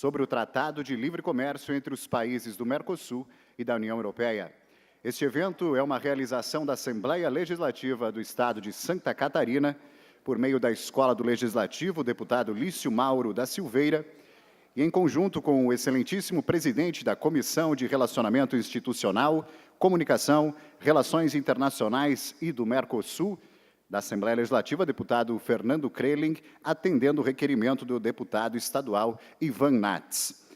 sobre o Tratado de Livre Comércio entre os países do Mercosul e da União Europeia. Este evento é uma realização da Assembleia Legislativa do Estado de Santa Catarina, por meio da Escola do Legislativo, o deputado Lício Mauro da Silveira, e em conjunto com o excelentíssimo presidente da Comissão de Relacionamento Institucional, Comunicação, Relações Internacionais e do Mercosul, da Assembleia Legislativa, deputado Fernando Kreling, atendendo o requerimento do deputado estadual Ivan Nats.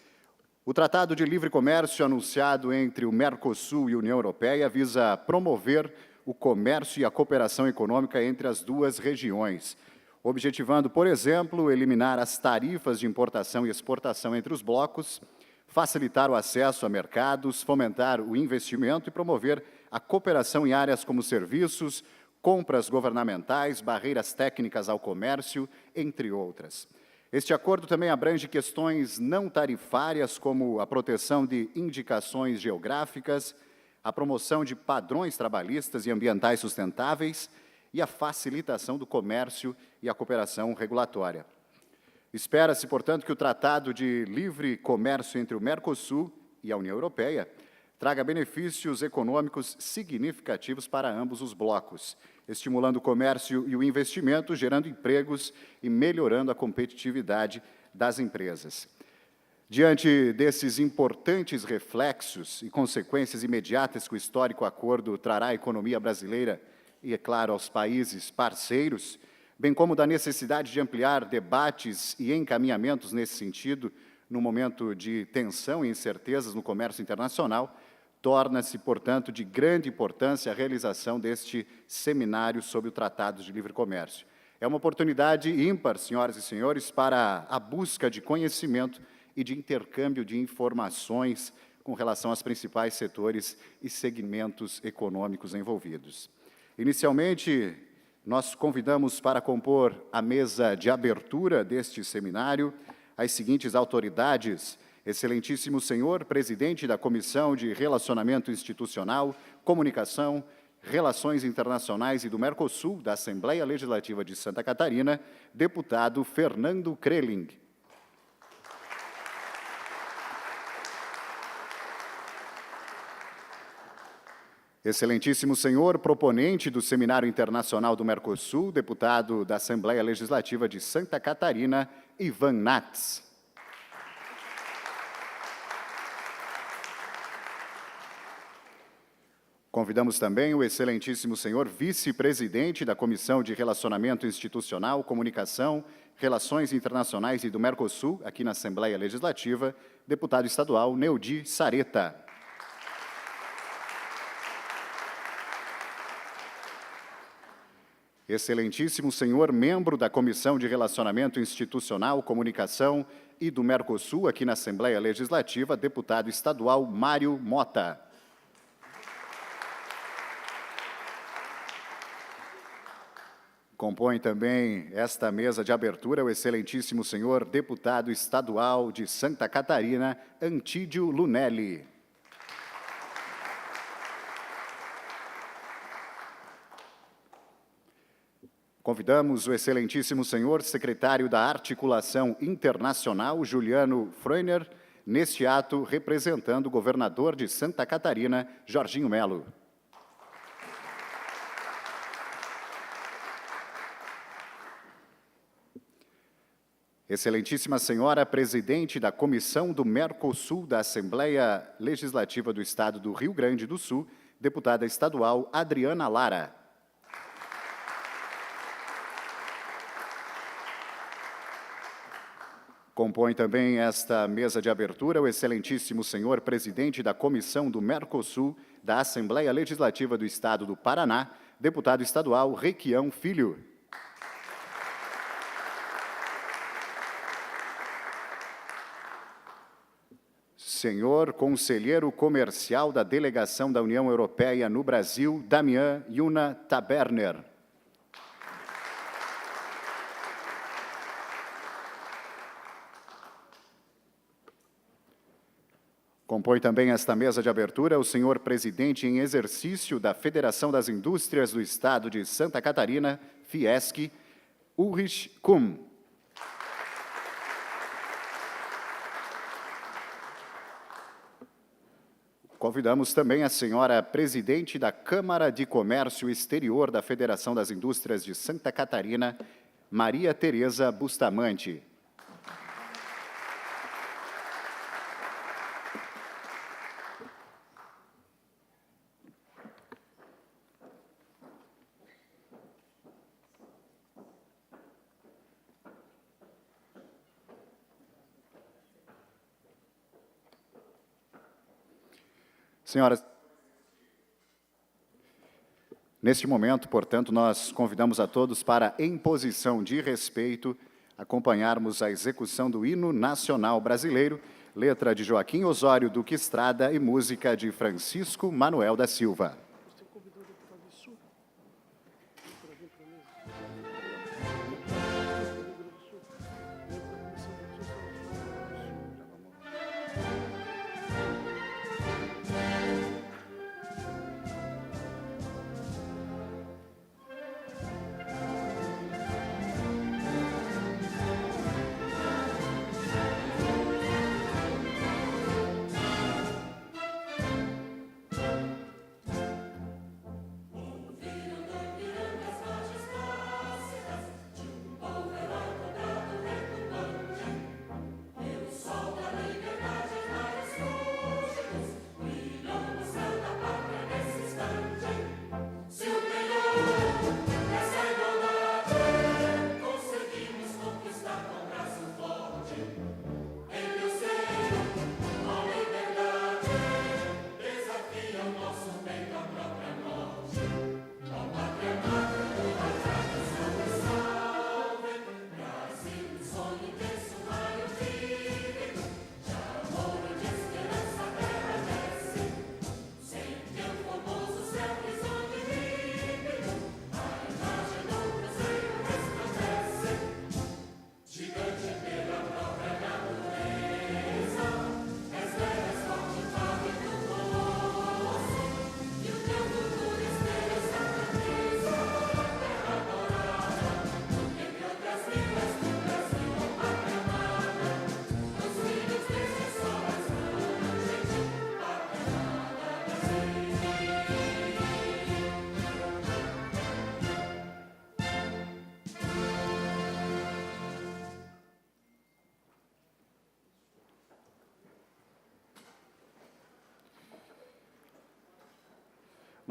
O Tratado de Livre Comércio anunciado entre o Mercosul e a União Europeia visa promover o comércio e a cooperação econômica entre as duas regiões, objetivando, por exemplo, eliminar as tarifas de importação e exportação entre os blocos, facilitar o acesso a mercados, fomentar o investimento e promover a cooperação em áreas como serviços, compras governamentais, barreiras técnicas ao comércio, entre outras. Este acordo também abrange questões não tarifárias, como a proteção de indicações geográficas, a promoção de padrões trabalhistas e ambientais sustentáveis e a facilitação do comércio e a cooperação regulatória. Espera-se, portanto, que o Tratado de Livre Comércio entre o Mercosul e a União Europeia traga benefícios econômicos significativos para ambos os blocos, estimulando o comércio e o investimento, gerando empregos e melhorando a competitividade das empresas. Diante desses importantes reflexos e consequências imediatas que o histórico acordo trará à economia brasileira e, é claro, aos países parceiros, bem como da necessidade de ampliar debates e encaminhamentos nesse sentido, no momento de tensão e incertezas no comércio internacional, torna-se, portanto, de grande importância a realização deste seminário sobre o Tratado de Livre Comércio. É uma oportunidade ímpar, senhoras e senhores, para a busca de conhecimento e de intercâmbio de informações com relação aos principais setores e segmentos econômicos envolvidos. Inicialmente, nós convidamos para compor a mesa de abertura deste seminário as seguintes autoridades: excelentíssimo senhor presidente da Comissão de Relacionamento Institucional, Comunicação, Relações Internacionais e do Mercosul, da Assembleia Legislativa de Santa Catarina, deputado Fernando Kreling. Excelentíssimo senhor proponente do Seminário Internacional do Mercosul, deputado da Assembleia Legislativa de Santa Catarina, Ivan Nats. Convidamos também o excelentíssimo senhor vice-presidente da Comissão de Relacionamento Institucional, Comunicação, Relações Internacionais e do Mercosul, aqui na Assembleia Legislativa, deputado estadual Neudi Sareta. Excelentíssimo senhor membro da Comissão de Relacionamento Institucional, Comunicação e do Mercosul, aqui na Assembleia Legislativa, deputado estadual Mário Mota. Compõe também esta mesa de abertura o excelentíssimo senhor deputado estadual de Santa Catarina, Antídio Lunelli. Convidamos o excelentíssimo senhor secretário da Articulação Internacional, Juliano Freuner, neste ato representando o governador de Santa Catarina, Jorginho Melo. Excelentíssima senhora presidente da Comissão do Mercosul da Assembleia Legislativa do Estado do Rio Grande do Sul, deputada estadual Adriana Lara. Compõe também esta mesa de abertura o excelentíssimo senhor presidente da Comissão do Mercosul da Assembleia Legislativa do Estado do Paraná, deputado estadual Requião Filho. Senhor conselheiro comercial da Delegação da União Europeia no Brasil, Damian Yuna Taberner. Compõe também esta mesa de abertura o senhor presidente em exercício da Federação das Indústrias do Estado de Santa Catarina, Fiesc, Ulrich Kumm. Convidamos também a senhora presidente da Câmara de Comércio Exterior da Federação das Indústrias de Santa Catarina, Maria Tereza Bustamante. Senhoras, neste momento, portanto, nós convidamos a todos para, em posição de respeito, acompanharmos a execução do Hino Nacional Brasileiro, letra de Joaquim Osório Duque Estrada e música de Francisco Manuel da Silva.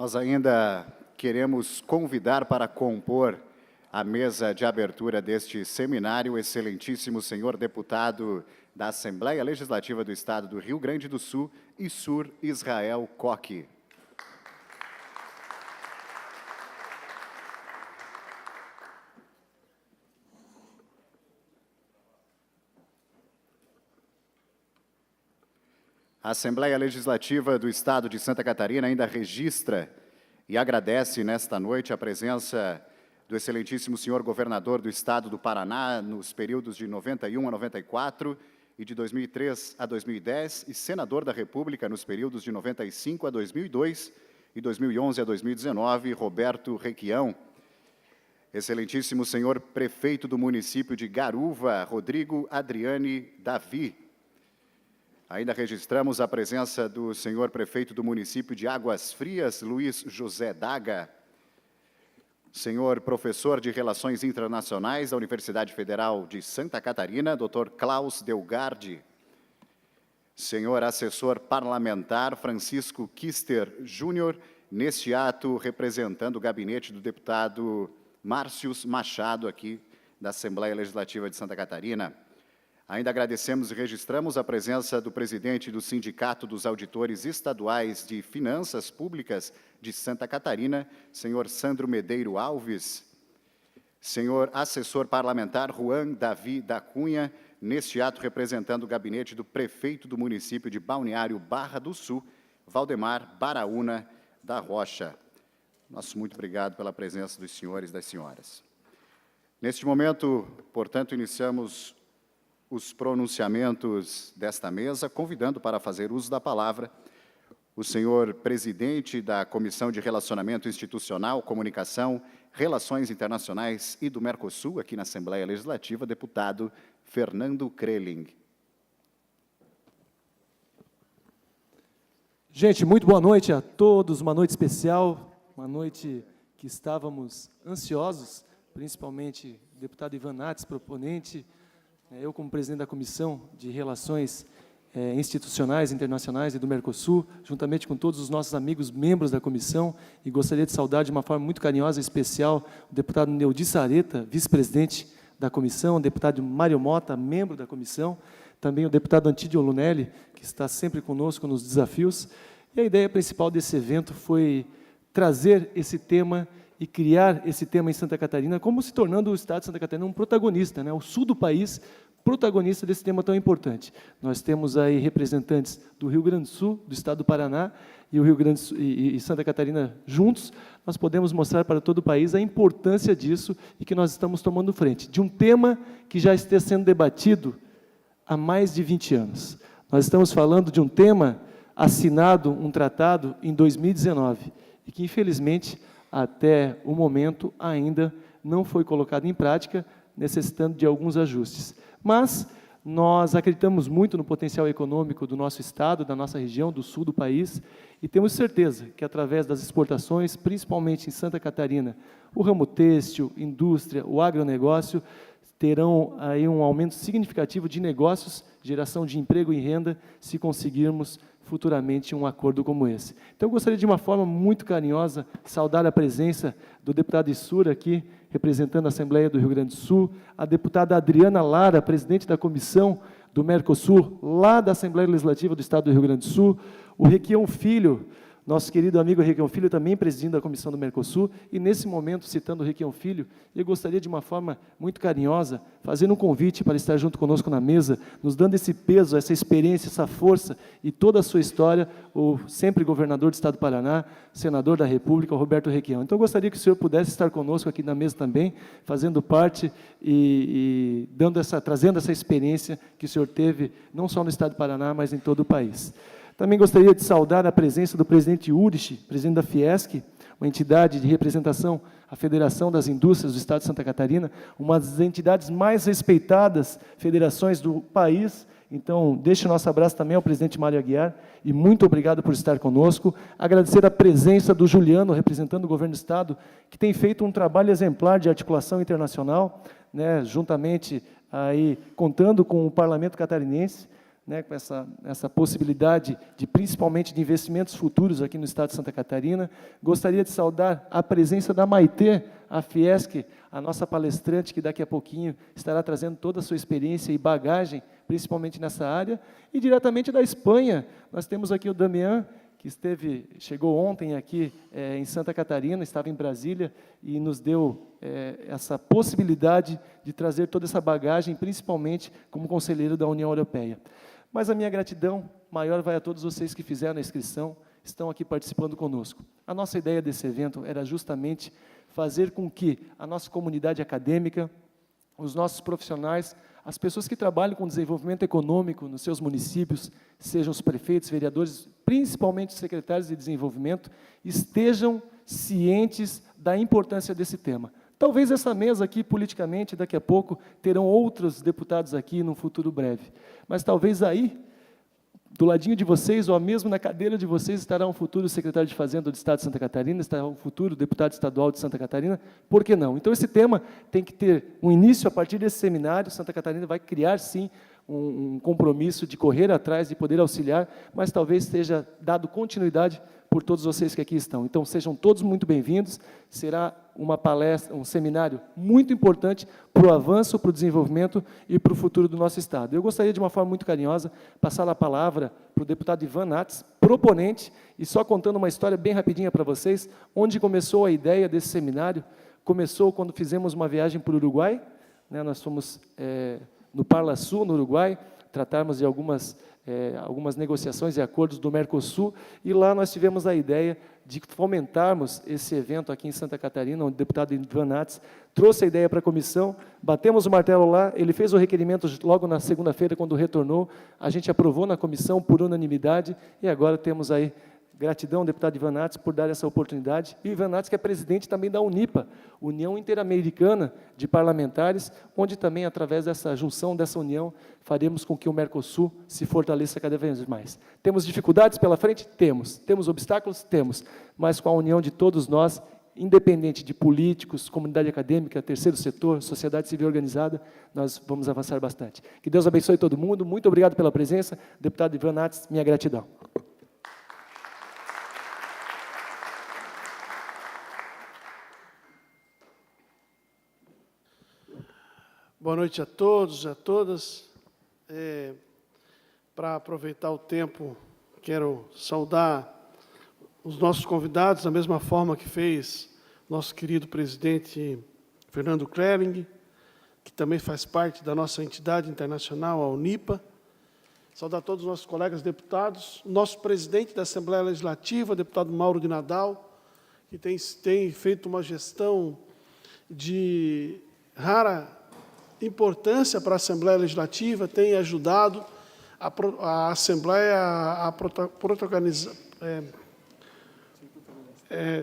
Nós ainda queremos convidar para compor a mesa de abertura deste seminário o excelentíssimo senhor deputado da Assembleia Legislativa do Estado do Rio Grande do Sul, Issur Israel Koch. A Assembleia Legislativa do Estado de Santa Catarina ainda registra e agradece nesta noite a presença do excelentíssimo senhor governador do Estado do Paraná nos períodos de 91 a 94 e de 2003 a 2010 e senador da República nos períodos de 95 a 2002 e 2011 a 2019, Roberto Requião. Excelentíssimo senhor prefeito do município de Garuva, Rodrigo Adriane Davi. Ainda registramos a presença do senhor prefeito do município de Águas Frias, Luiz José Daga, senhor professor de Relações Internacionais da Universidade Federal de Santa Catarina, Dr. Klaus Delgardi, senhor assessor parlamentar Francisco Kister Júnior, neste ato representando o gabinete do deputado Márcios Machado, aqui da Assembleia Legislativa de Santa Catarina. Ainda agradecemos e registramos a presença do presidente do Sindicato dos Auditores Estaduais de Finanças Públicas de Santa Catarina, senhor Sandro Medeiro Alves, senhor assessor parlamentar Juan Davi da Cunha, neste ato representando o gabinete do prefeito do município de Balneário Barra do Sul, Valdemar Baraúna da Rocha. Nosso muito obrigado pela presença dos senhores e das senhoras. Neste momento, portanto, iniciamos os pronunciamentos desta mesa, convidando para fazer uso da palavra o senhor presidente da Comissão de Relacionamento Institucional, Comunicação, Relações Internacionais e do Mercosul, aqui na Assembleia Legislativa, deputado Fernando Kreling. Gente, muito boa noite a todos, uma noite especial, uma noite que estávamos ansiosos, principalmente o deputado Ivan Nats, proponente, eu como presidente da Comissão de Relações Institucionais, Internacionais e do Mercosul, juntamente com todos os nossos amigos membros da comissão, e gostaria de saudar de uma forma muito carinhosa e especial o deputado Neudi Sareta, vice-presidente da comissão, o deputado Mário Mota, membro da comissão, também o deputado Antídio Lunelli, que está sempre conosco nos desafios. E a ideia principal desse evento foi trazer esse tema e criar esse tema em Santa Catarina, como se tornando o Estado de Santa Catarina um protagonista, né? O sul do país, protagonista desse tema tão importante. Nós temos aí representantes do Rio Grande do Sul, do Estado do Paraná, e o Rio Grande do Sul, e Santa Catarina juntos, nós podemos mostrar para todo o país a importância disso e que nós estamos tomando frente, de um tema que já está sendo debatido há mais de 20 anos. Nós estamos falando de um tema assinado, um tratado, em 2019, e que, infelizmente, até o momento, ainda não foi colocado em prática, necessitando de alguns ajustes. Mas nós acreditamos muito no potencial econômico do nosso Estado, da nossa região, do sul do país, e temos certeza que, através das exportações, principalmente em Santa Catarina, o ramo têxtil, indústria, o agronegócio, terão aí um aumento significativo de negócios, geração de emprego e renda, se conseguirmos futuramente um acordo como esse. Então, eu gostaria de uma forma muito carinhosa saudar a presença do deputado Issura aqui, representando a Assembleia do Rio Grande do Sul, a deputada Adriana Lara, presidente da Comissão do Mercosul, lá da Assembleia Legislativa do Estado do Rio Grande do Sul, o Requião Filho, nosso querido amigo Requião Filho, também presidindo a Comissão do Mercosul, e nesse momento, citando o Requião Filho, eu gostaria de uma forma muito carinhosa, fazendo um convite para estar junto conosco na mesa, nos dando esse peso, essa experiência, essa força e toda a sua história, o sempre governador do Estado do Paraná, senador da República, o Roberto Requião. Então, eu gostaria que o senhor pudesse estar conosco aqui na mesa também, fazendo parte e trazendo essa experiência que o senhor teve, não só no Estado do Paraná, mas em todo o país. Também gostaria de saudar a presença do presidente Urich, presidente da Fiesc, uma entidade de representação à Federação das Indústrias do Estado de Santa Catarina, uma das entidades mais respeitadas federações do país. Então, deixo o nosso abraço também ao presidente Mário Aguiar, e muito obrigado por estar conosco. Agradecer a presença do Juliano, representando o governo do Estado, que tem feito um trabalho exemplar de articulação internacional, né, juntamente aí, contando com o Parlamento Catarinense, né, com essa possibilidade, principalmente de investimentos futuros aqui no Estado de Santa Catarina. Gostaria de saudar a presença da Maitê, a Fiesc, a nossa palestrante, que daqui a pouquinho estará trazendo toda a sua experiência e bagagem, principalmente nessa área. E diretamente da Espanha, nós temos aqui o Damián, que chegou ontem aqui em Santa Catarina, estava em Brasília, e nos deu essa possibilidade de trazer toda essa bagagem, principalmente como conselheiro da União Europeia. Mas a minha gratidão maior vai a todos vocês que fizeram a inscrição, estão aqui participando conosco. A nossa ideia desse evento era justamente fazer com que a nossa comunidade acadêmica, os nossos profissionais, as pessoas que trabalham com desenvolvimento econômico nos seus municípios, sejam os prefeitos, vereadores, principalmente os secretários de desenvolvimento, estejam cientes da importância desse tema. Talvez essa mesa aqui, politicamente, daqui a pouco, terão outros deputados aqui num futuro breve. Mas talvez aí, do ladinho de vocês, ou mesmo na cadeira de vocês, estará um futuro secretário de Fazenda do Estado de Santa Catarina, estará um futuro deputado estadual de Santa Catarina, por que não? Então, esse tema tem que ter um início a partir desse seminário. Santa Catarina vai criar, sim, um compromisso de correr atrás, de poder auxiliar, mas talvez seja dado continuidade por todos vocês que aqui estão. Então, sejam todos muito bem-vindos. Será uma palestra, um seminário muito importante para o avanço, para o desenvolvimento e para o futuro do nosso Estado. Eu gostaria, de uma forma muito carinhosa, passar a palavra para o deputado Ivan Nats, proponente, e só contando uma história bem rapidinha para vocês, onde começou a ideia desse seminário. Começou quando fizemos uma viagem para o Uruguai, né, nós fomos no Parla Sul, no Uruguai, tratarmos de algumas negociações e acordos do Mercosul, e lá nós tivemos a ideia de fomentarmos esse evento aqui em Santa Catarina, onde o deputado Ivan Nats trouxe a ideia para a comissão, batemos o martelo lá, ele fez o requerimento logo na segunda-feira, quando retornou, a gente aprovou na comissão por unanimidade, e agora temos aí Gratidão, deputado Ivan Nats, por dar essa oportunidade. E o Ivan Nats, que é presidente também da UNIPA, União Interamericana de Parlamentares, onde também, através dessa junção, dessa união, faremos com que o Mercosul se fortaleça cada vez mais. Temos dificuldades pela frente? Temos. Temos obstáculos? Temos. Mas com a união de todos nós, independente de políticos, comunidade acadêmica, terceiro setor, sociedade civil organizada, nós vamos avançar bastante. Que Deus abençoe todo mundo. Muito obrigado pela presença. Deputado Ivan Nats, minha gratidão. Boa noite a todos e a todas. Para aproveitar o tempo, quero saudar os nossos convidados, da mesma forma que fez nosso querido presidente Fernando Klering, que também faz parte da nossa entidade internacional, a UNIPA. Saudar todos os nossos colegas deputados, nosso presidente da Assembleia Legislativa, o deputado Mauro de Nadal, que tem feito uma gestão de rara importância para a Assembleia Legislativa, tem ajudado a Assembleia a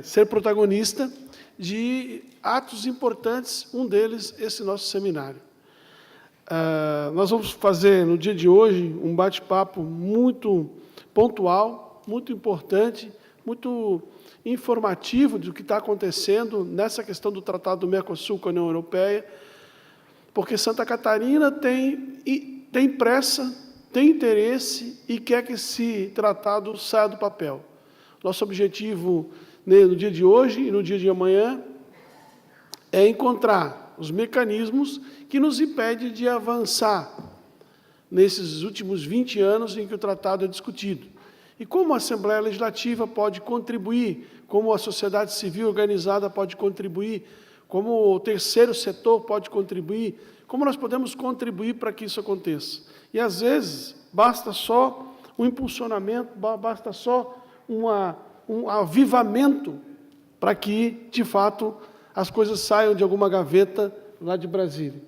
ser protagonista de atos importantes, um deles, esse nosso seminário. Nós vamos fazer, no dia de hoje, um bate-papo muito pontual, muito importante, muito informativo do que está acontecendo nessa questão do Tratado do Mercosul com a União Europeia, porque Santa Catarina tem pressa, tem interesse e quer que esse tratado saia do papel. Nosso objetivo no dia de hoje e no dia de amanhã é encontrar os mecanismos que nos impedem de avançar nesses últimos 20 anos em que o tratado é discutido. E como a Assembleia Legislativa pode contribuir, como a sociedade civil organizada pode contribuir, como o terceiro setor pode contribuir, como nós podemos contribuir para que isso aconteça. E, às vezes, basta só um impulsionamento, basta só um avivamento para que, de fato, as coisas saiam de alguma gaveta lá de Brasília.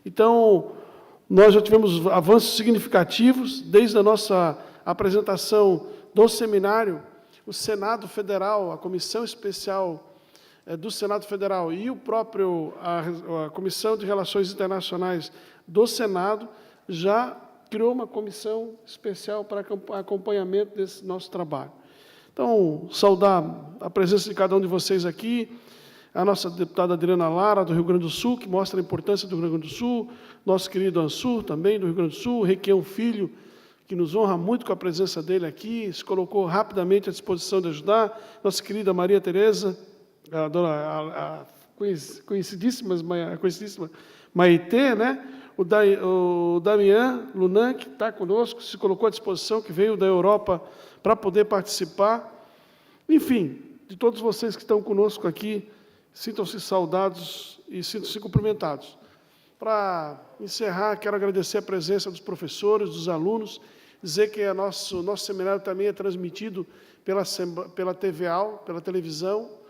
Então, nós já tivemos avanços significativos, desde a nossa apresentação do seminário, o Senado Federal, a Comissão Especial do Senado Federal e a Comissão de Relações Internacionais do Senado já criou uma comissão especial para acompanhamento desse nosso trabalho. Então, saudar a presença de cada um de vocês aqui, a nossa deputada Adriana Lara, do Rio Grande do Sul, que mostra a importância do Rio Grande do Sul, nosso querido Ansur, também do Rio Grande do Sul, Requião Filho, que nos honra muito com a presença dele aqui, se colocou rapidamente à disposição de ajudar, nossa querida Maria Tereza, a conhecidíssima Maitê, né? O Damian Lunan, que está conosco, se colocou à disposição, que veio da Europa para poder participar. Enfim, de todos vocês que estão conosco aqui, sintam-se saudados e sintam-se cumprimentados. Para encerrar, quero agradecer a presença dos professores, dos alunos, dizer que nosso seminário também é transmitido pela TVAL, pela televisão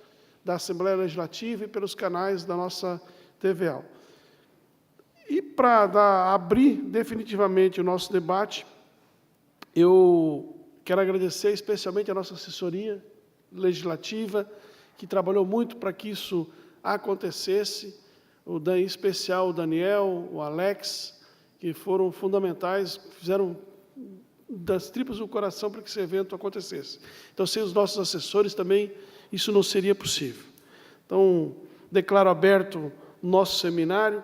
da Assembleia Legislativa e pelos canais da nossa TVAL. E para abrir definitivamente o nosso debate, eu quero agradecer especialmente a nossa assessoria legislativa, que trabalhou muito para que isso acontecesse, em especial o Daniel, o Alex, que foram fundamentais, fizeram das tripas do coração para que esse evento acontecesse. Então, sem os nossos assessores também, isso não seria possível. Então, declaro aberto o nosso seminário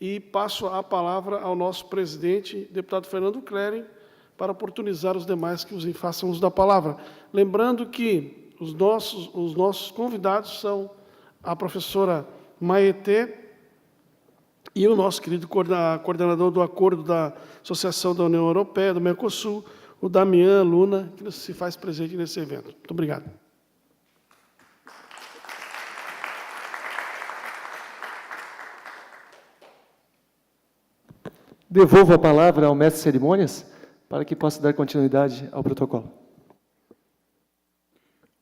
e passo a palavra ao nosso presidente, deputado Fernando Klering, para oportunizar os demais que façam uso da palavra. Lembrando que os nossos convidados são a professora Maitê e o nosso querido coordenador do Acordo da Associação da União Europeia, do Mercosul, o Damian Luna, que se faz presente nesse evento. Muito obrigado. Devolvo a palavra ao mestre de cerimônias para que possa dar continuidade ao protocolo.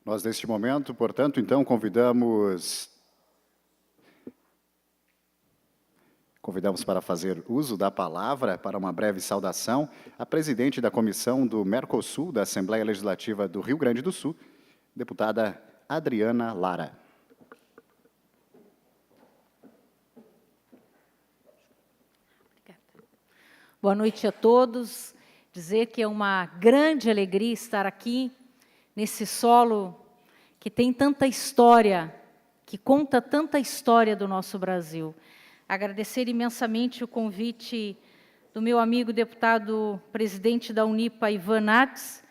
Nós, neste momento, portanto, então, convidamos Convidamos para fazer uso da palavra para uma breve saudação a presidente da Comissão do Mercosul da Assembleia Legislativa do Rio Grande do Sul, deputada Adriana Lara. Boa noite a todos. Dizer que é uma grande alegria estar aqui, nesse solo que tem tanta história, que conta tanta história do nosso Brasil. Agradecer imensamente o convite do meu amigo deputado presidente da Unipa, Ivan Nats,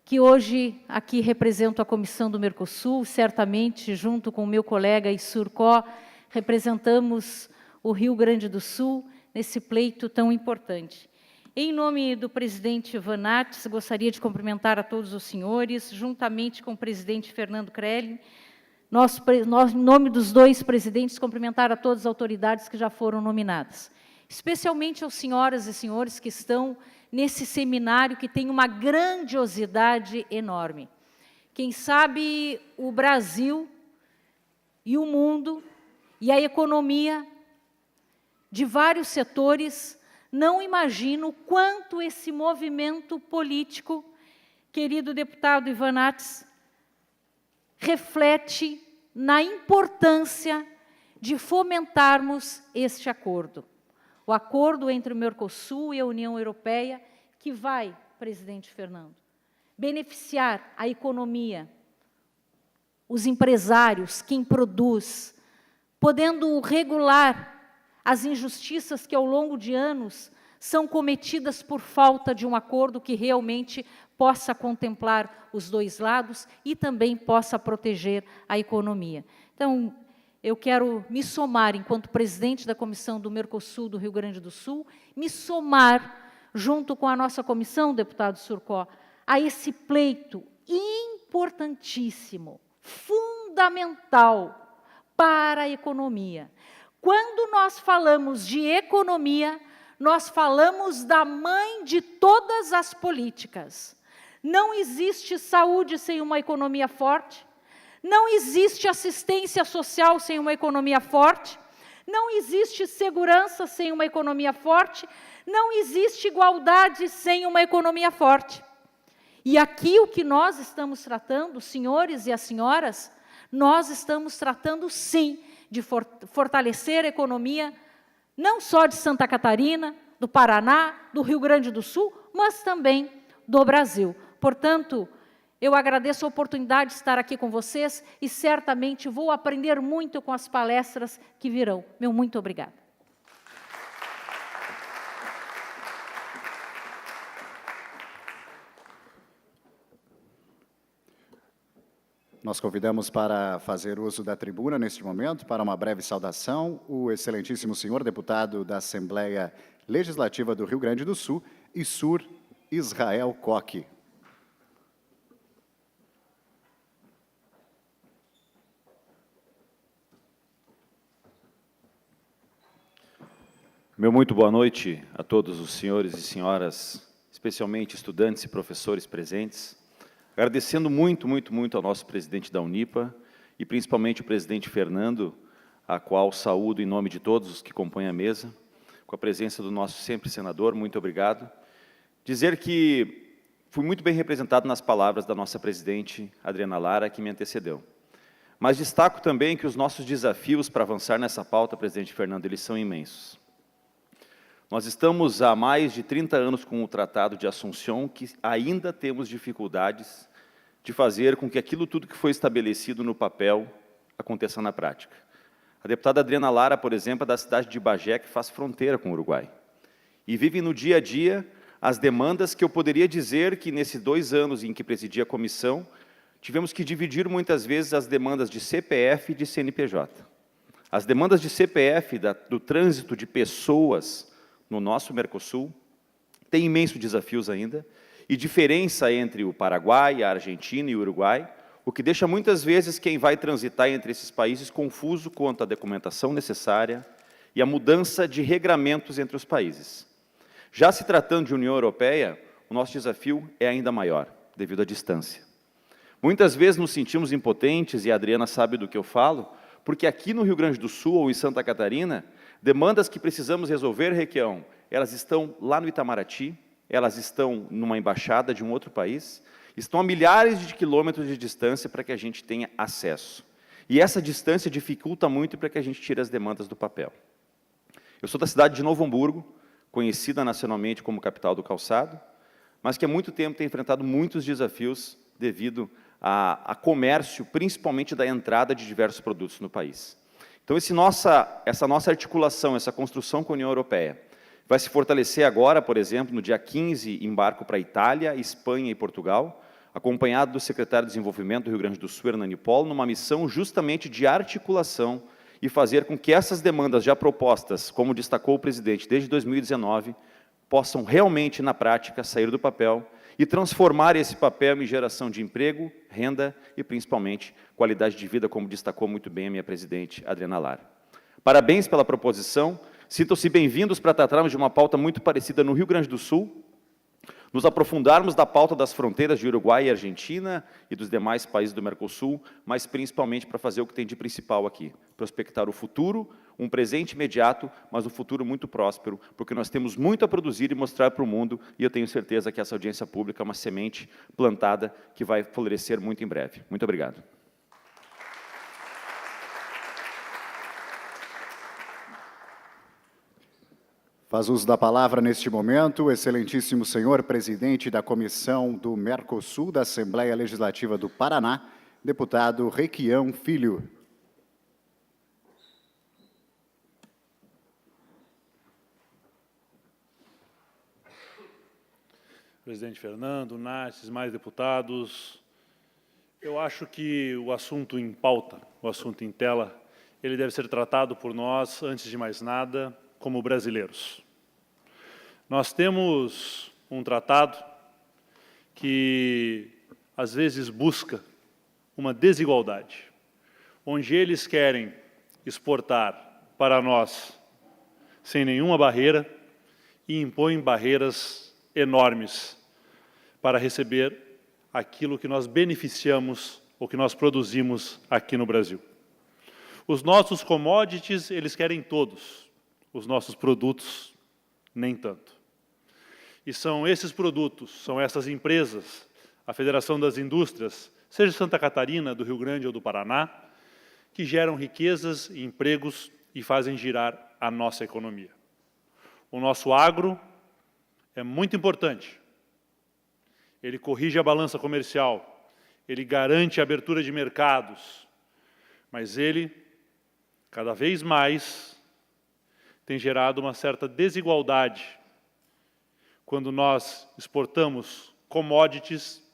que hoje aqui represento a Comissão do Mercosul, certamente, junto com o meu colega Issur Có, representamos o Rio Grande do Sul nesse pleito tão importante. Em nome do presidente Ivan Nats, gostaria de cumprimentar a todos os senhores, juntamente com o presidente Fernando Crelli, nós, em nome dos dois presidentes, cumprimentar a todas as autoridades que já foram nominadas, especialmente aos senhoras e senhores que estão nesse seminário que tem uma grandiosidade enorme. Quem sabe o Brasil e o mundo e a economia de vários setores não imaginam quanto esse movimento político, querido deputado Ivan Nats, reflete na importância de fomentarmos este acordo. O acordo entre o Mercosul e a União Europeia, que vai, presidente Fernando, beneficiar a economia, os empresários, quem produz, podendo regular as injustiças que ao longo de anos são cometidas por falta de um acordo que realmente possa contemplar os dois lados e também possa proteger a economia. Então, eu quero me somar, enquanto presidente da Comissão do Mercosul do Rio Grande do Sul, me somar, junto com a nossa comissão, deputado Surcó, a esse pleito importantíssimo, fundamental para a economia. Quando nós falamos de economia, nós falamos da mãe de todas as políticas. Não existe saúde sem uma economia forte, não existe assistência social sem uma economia forte, não existe segurança sem uma economia forte, não existe igualdade sem uma economia forte. E aqui o que nós estamos tratando, os senhores e as senhoras, nós estamos tratando, sim, de fortalecer a economia, não só de Santa Catarina, do Paraná, do Rio Grande do Sul, mas também do Brasil. Portanto, eu agradeço a oportunidade de estar aqui com vocês e certamente vou aprender muito com as palestras que virão. Meu muito obrigada. Nós convidamos para fazer uso da tribuna, neste momento, para uma breve saudação, o excelentíssimo senhor deputado da Assembleia Legislativa do Rio Grande do Sul, Issur Israel Coque. Meu muito boa noite a todos os senhores e senhoras, especialmente estudantes e professores presentes. Agradecendo muito ao nosso presidente da Unipa e principalmente o presidente Fernando, a qual saúdo em nome de todos os que compõem a mesa, com a presença do nosso sempre senador, muito obrigado. Dizer que fui muito bem representado nas palavras da nossa presidente Adriana Lara, que me antecedeu. Mas destaco também que os nossos desafios para avançar nessa pauta, presidente Fernando, eles são imensos. Nós estamos há mais de 30 anos com o Tratado de Assunção, que ainda temos dificuldades de fazer com que aquilo tudo que foi estabelecido no papel aconteça na prática. A deputada Adriana Lara, por exemplo, é da cidade de Bagé, que faz fronteira com o Uruguai. E vive no dia a dia as demandas que eu poderia dizer que, nesses 2 anos em que presidi a comissão, tivemos que dividir muitas vezes as demandas de CPF e de CNPJ. As demandas de CPF, do trânsito de pessoas no nosso Mercosul, tem imensos desafios ainda, e diferença entre o Paraguai, a Argentina e o Uruguai, o que deixa muitas vezes quem vai transitar entre esses países confuso quanto à documentação necessária e a mudança de regramentos entre os países. Já se tratando de União Europeia, o nosso desafio é ainda maior, devido à distância. Muitas vezes nos sentimos impotentes, e a Adriana sabe do que eu falo, porque aqui no Rio Grande do Sul ou em Santa Catarina, Demandas que precisamos resolver, Requião, elas estão lá no Itamaraty, elas estão numa embaixada de um outro país, estão a milhares de quilômetros de distância para que a gente tenha acesso. E essa distância dificulta muito para que a gente tire as demandas do papel. Eu sou da cidade de Novo Hamburgo, conhecida nacionalmente como capital do calçado, mas que há muito tempo tem enfrentado muitos desafios devido a comércio, principalmente da entrada de diversos produtos no país. Então, essa nossa articulação, essa construção com a União Europeia, vai se fortalecer agora, por exemplo, no dia 15, embarco para a Itália, Espanha e Portugal, acompanhado do secretário de Desenvolvimento do Rio Grande do Sul, Hernani Polo, numa missão justamente de articulação e fazer com que essas demandas já propostas, como destacou o presidente desde 2019, possam realmente, na prática, sair do papel e transformar esse papel em geração de emprego, renda e, principalmente, qualidade de vida, como destacou muito bem a minha presidente, Adriana Lara. Parabéns pela proposição, sintam-se bem-vindos para tratarmos de uma pauta muito parecida no Rio Grande do Sul, nos aprofundarmos da pauta das fronteiras de Uruguai e Argentina e dos demais países do Mercosul, mas principalmente para fazer o que tem de principal aqui, prospectar o futuro, um presente imediato, mas um futuro muito próspero, porque nós temos muito a produzir e mostrar para o mundo, e eu tenho certeza que essa audiência pública é uma semente plantada que vai florescer muito em breve. Muito obrigado. Faz uso da palavra neste momento o excelentíssimo senhor presidente da Comissão do Mercosul da Assembleia Legislativa do Paraná, deputado Requião Filho. Presidente Fernando, Nates, mais deputados, eu acho que o assunto em pauta, o assunto em tela, ele deve ser tratado por nós, antes de mais nada, como brasileiros. Nós temos um tratado que, às vezes, busca uma desigualdade, onde eles querem exportar para nós sem nenhuma barreira e impõem barreiras enormes para receber aquilo que nós beneficiamos ou que nós produzimos aqui no Brasil. Os nossos commodities, eles querem todos, os nossos produtos, nem tanto. E são esses produtos, são essas empresas, a Federação das Indústrias, seja de Santa Catarina, do Rio Grande ou do Paraná, que geram riquezas e empregos e fazem girar a nossa economia. O nosso agro é muito importante. Ele corrige a balança comercial, ele garante a abertura de mercados, mas ele, cada vez mais, tem gerado uma certa desigualdade quando nós exportamos commodities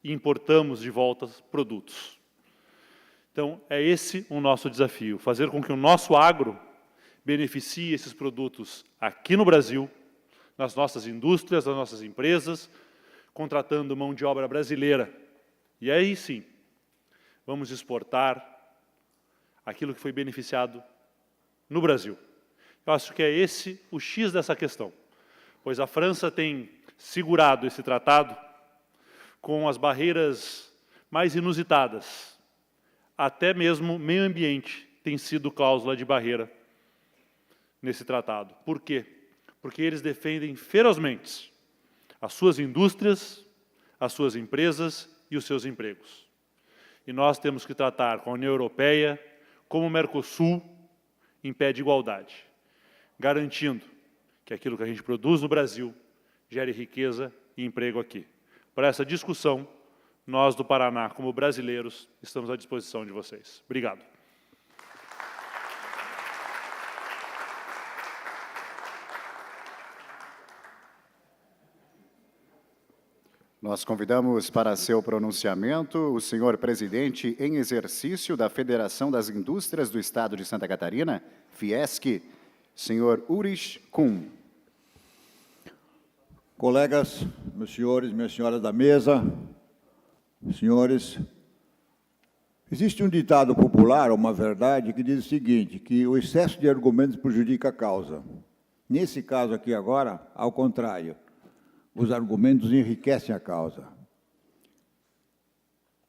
e importamos de volta produtos. Então, é esse o nosso desafio, fazer com que o nosso agro beneficie esses produtos aqui no Brasil, nas nossas indústrias, nas nossas empresas, contratando mão de obra brasileira. E aí sim, vamos exportar aquilo que foi beneficiado no Brasil. Eu acho que é esse o X dessa questão, pois a França tem segurado esse tratado com as barreiras mais inusitadas. Até mesmo meio ambiente tem sido cláusula de barreira nesse tratado. Por quê? Porque eles defendem ferozmente as suas indústrias, as suas empresas e os seus empregos. E nós temos que tratar com a União Europeia, como o Mercosul, em pé de igualdade, garantindo que aquilo que a gente produz no Brasil gere riqueza e emprego aqui. Para essa discussão, nós do Paraná, como brasileiros, estamos à disposição de vocês. Obrigado. Nós convidamos para seu pronunciamento o senhor presidente em exercício da Federação das Indústrias do Estado de Santa Catarina, Fiesc, senhor Ulrich Kuhn. Colegas, meus senhores, minhas senhoras da mesa, senhores, existe um ditado popular, uma verdade, que diz o seguinte, que o excesso de argumentos prejudica a causa. Nesse caso aqui agora, ao contrário, os argumentos enriquecem a causa.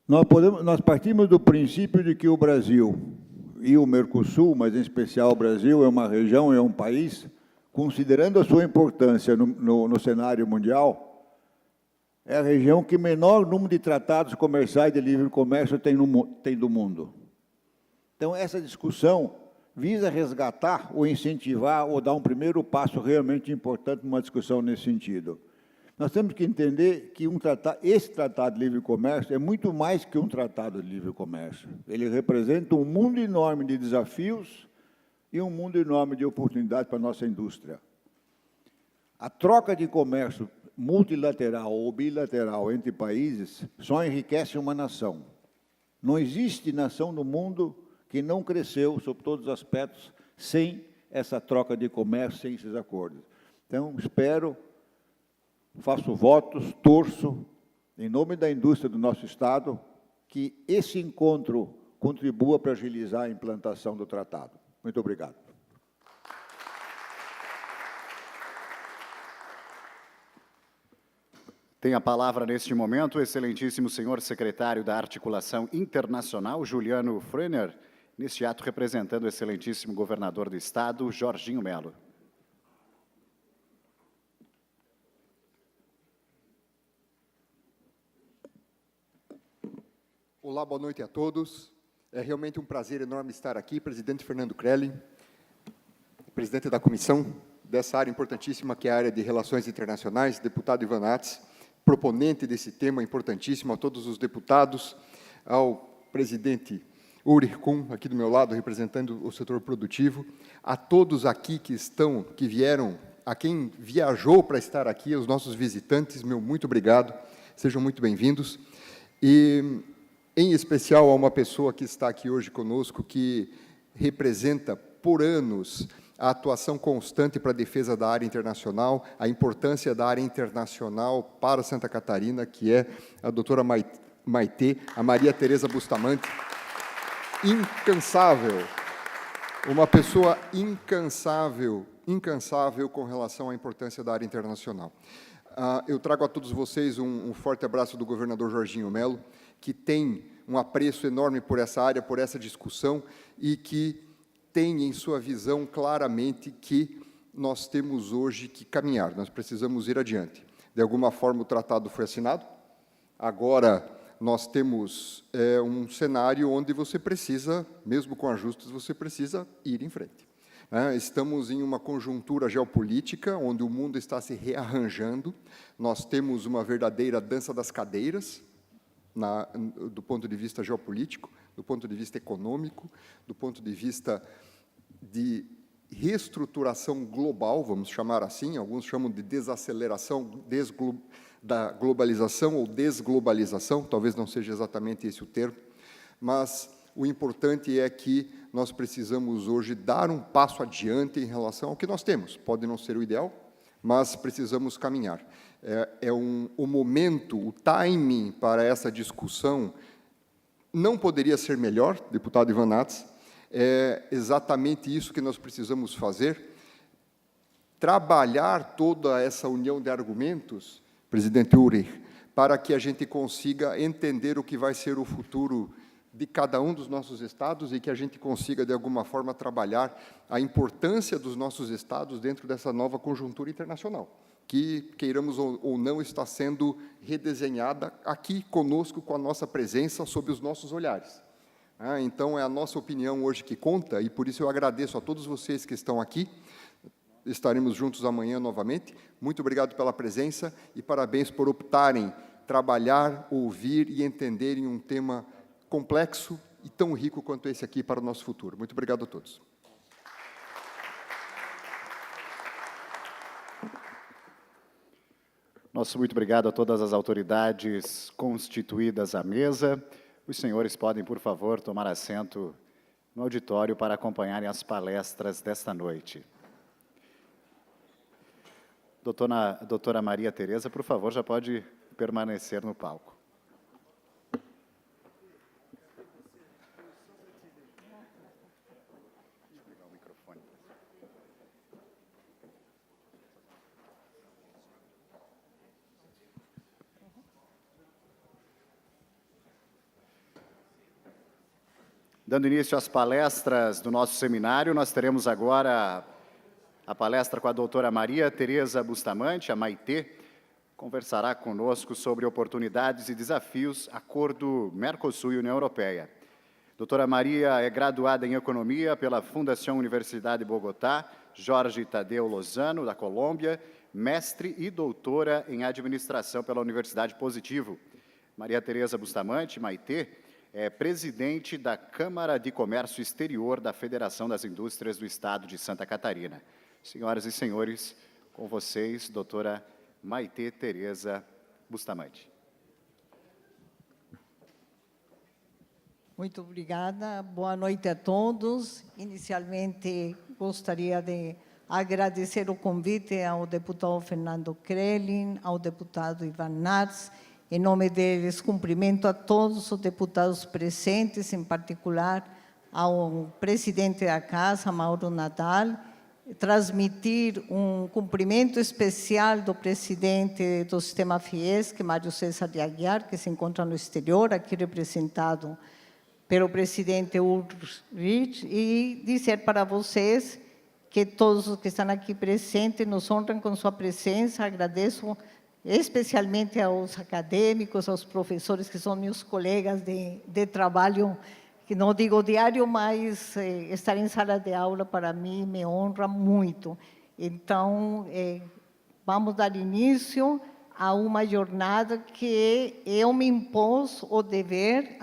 Nós partimos do princípio de que o Brasil e o Mercosul, mas em especial o Brasil, é uma região, é um país, considerando a sua importância no cenário mundial, é a região que menor número de tratados comerciais de livre comércio tem do mundo. Então, essa discussão visa resgatar ou incentivar ou dar um primeiro passo realmente importante numa discussão nesse sentido. Nós temos que entender que esse tratado de livre comércio é muito mais que um tratado de livre comércio. Ele representa um mundo enorme de desafios e um mundo enorme de oportunidades para a nossa indústria. A troca de comércio multilateral ou bilateral entre países só enriquece uma nação. Não existe nação no mundo que não cresceu, sob todos os aspectos, sem essa troca de comércio, sem esses acordos. Então, espero, faço votos, torço, em nome da indústria do nosso Estado, que esse encontro contribua para agilizar a implantação do tratado. Muito obrigado. Tem a palavra neste momento o excelentíssimo senhor secretário da Articulação Internacional, Juliano Fröner, neste ato representando o excelentíssimo governador do Estado, Jorginho Melo. Olá, boa noite a todos. É realmente um prazer enorme estar aqui, presidente Fernando Crelli, presidente da comissão dessa área importantíssima que é a área de Relações Internacionais, deputado Ivan Nats, proponente desse tema importantíssimo, a todos os deputados, ao presidente Ulrich Kuhn, aqui do meu lado, representando o setor produtivo, a todos aqui que vieram, a quem viajou para estar aqui, aos nossos visitantes, meu muito obrigado, sejam muito bem-vindos. E, em especial, a uma pessoa que está aqui hoje conosco, que representa, por anos, a atuação constante para a defesa da área internacional, a importância da área internacional para Santa Catarina, que é a doutora Maitê, a Maria Tereza Bustamante, incansável, uma pessoa incansável com relação à importância da área internacional. Eu trago a todos vocês um forte abraço do governador Jorginho Melo, que tem um apreço enorme por essa área, por essa discussão, e que tem em sua visão claramente que nós temos hoje que caminhar, nós precisamos ir adiante. De alguma forma, o tratado foi assinado, agora nós temos um cenário onde você precisa, mesmo com ajustes, você precisa ir em frente. Estamos em uma conjuntura geopolítica, onde o mundo está se rearranjando, nós temos uma verdadeira dança das cadeiras, do ponto de vista geopolítico, do ponto de vista econômico, do ponto de vista de reestruturação global, vamos chamar assim, alguns chamam de desaceleração da globalização ou desglobalização, talvez não seja exatamente esse o termo, mas o importante é que nós precisamos hoje dar um passo adiante em relação ao que nós temos. Pode não ser o ideal, mas precisamos caminhar. O momento, o timing para essa discussão não poderia ser melhor, deputado Ivan Nats, é exatamente isso que nós precisamos fazer, trabalhar toda essa união de argumentos, presidente Ulrich, para que a gente consiga entender o que vai ser o futuro de cada um dos nossos estados e que a gente consiga, de alguma forma, trabalhar a importância dos nossos estados dentro dessa nova conjuntura internacional, que, queiramos ou não, está sendo redesenhada aqui conosco, com a nossa presença, sob os nossos olhares. Então, é a nossa opinião hoje que conta, e por isso eu agradeço a todos vocês que estão aqui. Estaremos juntos amanhã novamente. Muito obrigado pela presença e parabéns por optarem trabalhar, ouvir e entenderem um tema complexo e tão rico quanto esse aqui para o nosso futuro. Muito obrigado a todos. Nosso muito obrigado a todas as autoridades constituídas à mesa. Os senhores podem, por favor, tomar assento no auditório para acompanharem as palestras desta noite. Doutora Maria Tereza, por favor, já pode permanecer no palco. Dando início às palestras do nosso seminário, nós teremos agora a palestra com a doutora Maria Tereza Bustamante, a Maitê, conversará conosco sobre oportunidades e desafios, Acordo Mercosul e União Europeia. Doutora Maria é graduada em Economia pela Fundação Universidade de Bogotá, Jorge Tadeu Lozano, da Colômbia, mestre e doutora em Administração pela Universidade Positivo. Maria Tereza Bustamante, Maitê, é presidente da Câmara de Comércio Exterior da Federação das Indústrias do Estado de Santa Catarina. Senhoras e senhores, com vocês, doutora Maitê Tereza Bustamante. Muito obrigada. Boa noite a todos. Inicialmente, gostaria de agradecer o convite ao deputado Fernando Krelin, ao deputado Ivan Nats. Em nome deles, cumprimento a todos os deputados presentes, em particular ao presidente da Casa, Mauro Nadal, transmitir um cumprimento especial do presidente do Sistema Fiesc, Mário César de Aguiar, que se encontra no exterior, aqui representado pelo presidente Ulrich, e dizer para vocês que todos os que estão aqui presentes nos honram com sua presença. Agradeço especialmente aos acadêmicos, aos professores, que são meus colegas de trabalho, que não digo diário, mas estar em sala de aula, para mim, me honra muito. Então, vamos dar início a uma jornada que eu me impus o dever,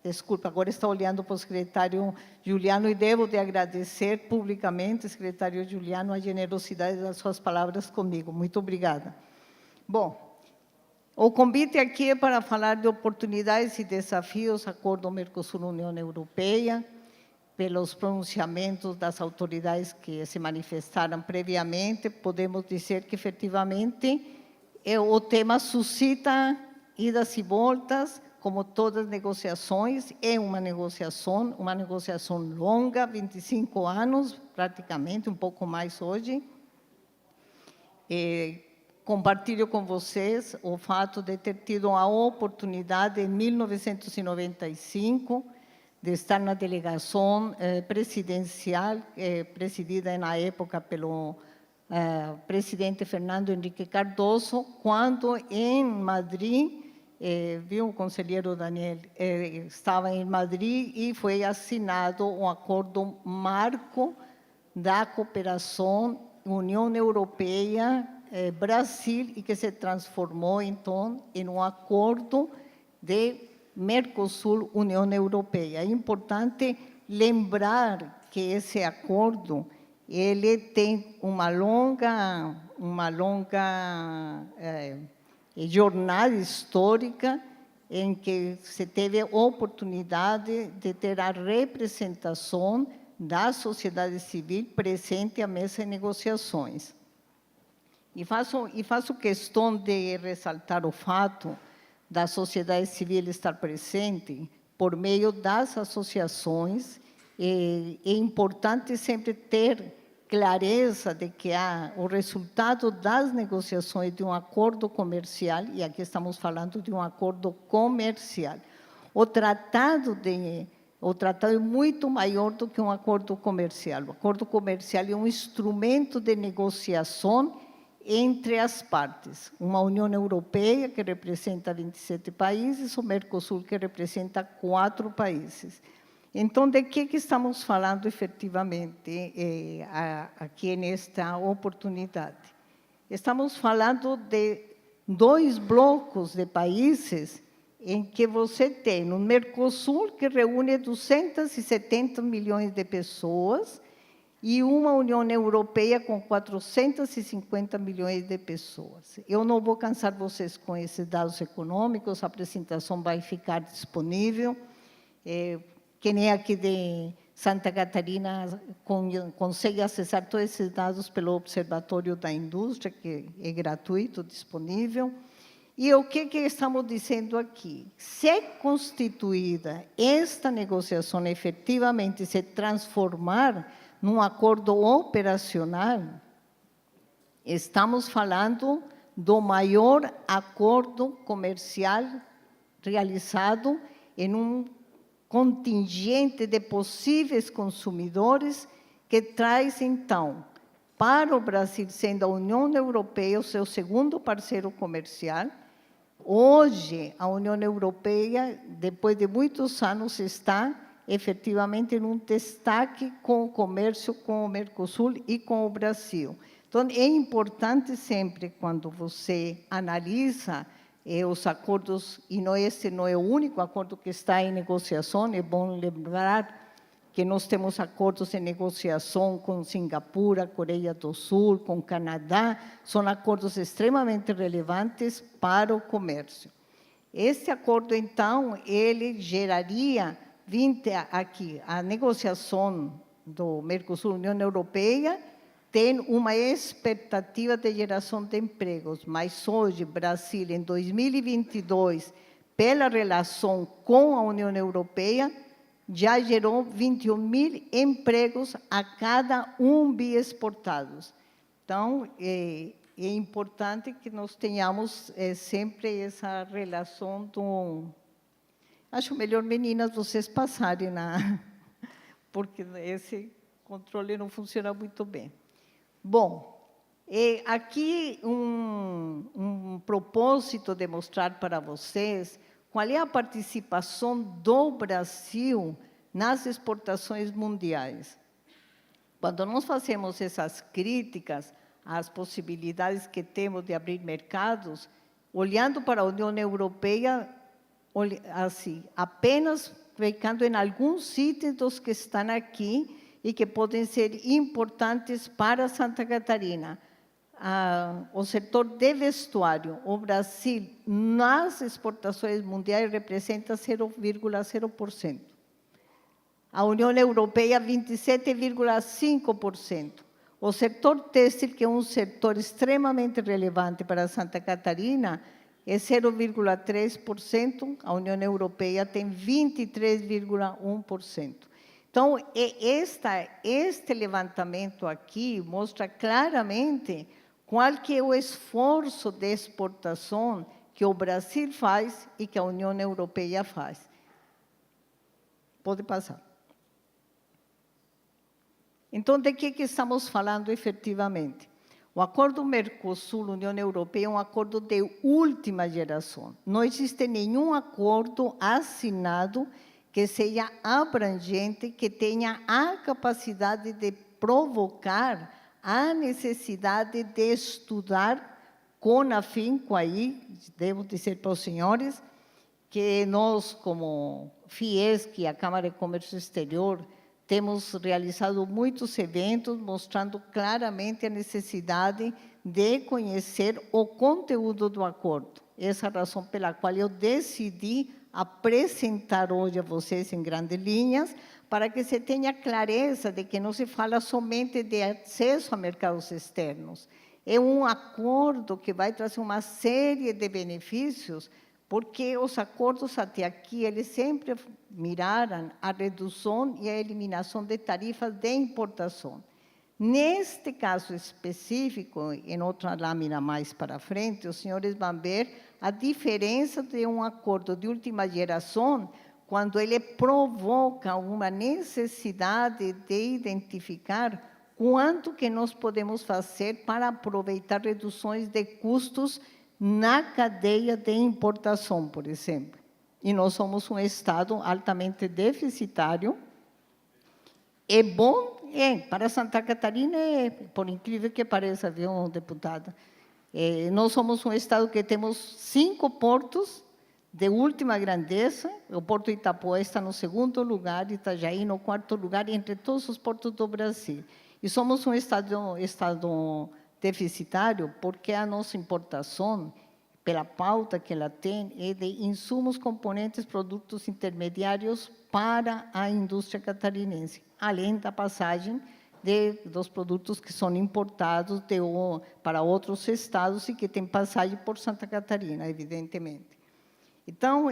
desculpa, agora estou olhando para o secretário Juliano e devo de agradecer publicamente, secretário Juliano, a generosidade das suas palavras comigo. Muito obrigada. Bom, o convite aqui é para falar de oportunidades e desafios, Acordo Mercosul-União Europeia, pelos pronunciamentos das autoridades que se manifestaram previamente, podemos dizer que, efetivamente, o tema suscita idas e voltas, como todas as negociações. É uma negociação longa, 25 anos, praticamente, um pouco mais hoje. Compartilho com vocês o fato de ter tido a oportunidade, em 1995, de estar na delegação presidencial, presidida na época pelo presidente Fernando Henrique Cardoso, quando em Madrid, viu, o conselheiro Daniel estava em Madrid e foi assinado um acordo marco da cooperação União Europeia Brasil, e que se transformou, então, em um acordo de Mercosul-União Europeia. É importante lembrar que esse acordo ele tem uma longa jornada histórica em que se teve a oportunidade de ter a representação da sociedade civil presente à mesa de negociações. E faço questão de ressaltar o fato da sociedade civil estar presente por meio das associações. É importante sempre ter clareza de que o resultado das negociações de um acordo comercial, e aqui estamos falando de um acordo comercial. O tratado é muito maior do que um acordo comercial. O acordo comercial é um instrumento de negociação entre as partes. Uma União Europeia, que representa 27 países, o Mercosul, que representa 4 países. Então, de que estamos falando efetivamente aqui nesta oportunidade? Estamos falando de 2 blocos de países em que você tem um Mercosul que reúne 270 milhões de pessoas e uma União Europeia com 450 milhões de pessoas. Eu não vou cansar vocês com esses dados econômicos, a apresentação vai ficar disponível. Quem é aqui de Santa Catarina consegue acessar todos esses dados pelo Observatório da Indústria, que é gratuito, disponível. E o que estamos dizendo aqui? Se constituída esta negociação efetivamente se transformar num acordo operacional, estamos falando do maior acordo comercial realizado em um contingente de possíveis consumidores que traz, então, para o Brasil, sendo a União Europeia o seu segundo parceiro comercial. Hoje, a União Europeia, depois de muitos anos, está efetivamente em um destaque com o comércio com o Mercosul e com o Brasil. Então, é importante sempre, quando você analisa os acordos, e este não é o único acordo que está em negociação, é bom lembrar que nós temos acordos em negociação com Singapura, Coreia do Sul, com Canadá, são acordos extremamente relevantes para o comércio. Este acordo, então, ele geraria, aqui, a negociação do Mercosul-União Europeia tem uma expectativa de geração de empregos, mas hoje, Brasil, em 2022, pela relação com a União Europeia, já gerou 21 mil empregos a cada bi exportados. Então, é importante que nós tenhamos sempre essa relação do... Acho melhor, meninas, vocês passarem porque esse controle não funciona muito bem. Bom, aqui um propósito de mostrar para vocês qual é a participação do Brasil nas exportações mundiais. Quando nós fazemos essas críticas às possibilidades que temos de abrir mercados, olhando para a União Europeia, assim, apenas ficando em alguns itens dos que estão aqui e que podem ser importantes para Santa Catarina. O setor de vestuário, o Brasil, nas exportações mundiais, representa 0,0%. A União Europeia, 27,5%. O setor têxtil, que é um setor extremamente relevante para Santa Catarina, é 0,3%, a União Europeia tem 23,1%. Então, este levantamento aqui mostra claramente qual que é o esforço de exportação que o Brasil faz e que a União Europeia faz. Pode passar. Então, de que estamos falando efetivamente? O acordo Mercosul-União Europeia é um acordo de última geração. Não existe nenhum acordo assinado que seja abrangente, que tenha a capacidade de provocar a necessidade de estudar com afinco aí, devo dizer para os senhores, que nós, como FIESC, a Câmara de Comércio Exterior, temos realizado muitos eventos mostrando claramente a necessidade de conhecer o conteúdo do acordo. Essa é a razão pela qual eu decidi apresentar hoje a vocês em grandes linhas, para que se tenha clareza de que não se fala somente de acesso a mercados externos. É um acordo que vai trazer uma série de benefícios, porque os acordos até aqui, eles sempre miraram a redução e a eliminação de tarifas de importação. Neste caso específico, em outra lâmina mais para frente, os senhores vão ver a diferença de um acordo de última geração, quando ele provoca uma necessidade de identificar quanto que nós podemos fazer para aproveitar reduções de custos na cadeia de importação, por exemplo. E nós somos um Estado altamente deficitário. É bom, para Santa Catarina, por incrível que pareça, viu, deputada? Nós somos um Estado que temos 5 portos de última grandeza. O Porto de Itapuã está no 2º lugar, Itajaí no 4º lugar, entre todos os portos do Brasil. E somos um Estado deficitário porque a nossa importação, pela pauta que ela tem, é de insumos, componentes, produtos intermediários para a indústria catarinense, além da passagem dos produtos que são importados para outros estados e que têm passagem por Santa Catarina, evidentemente. Então,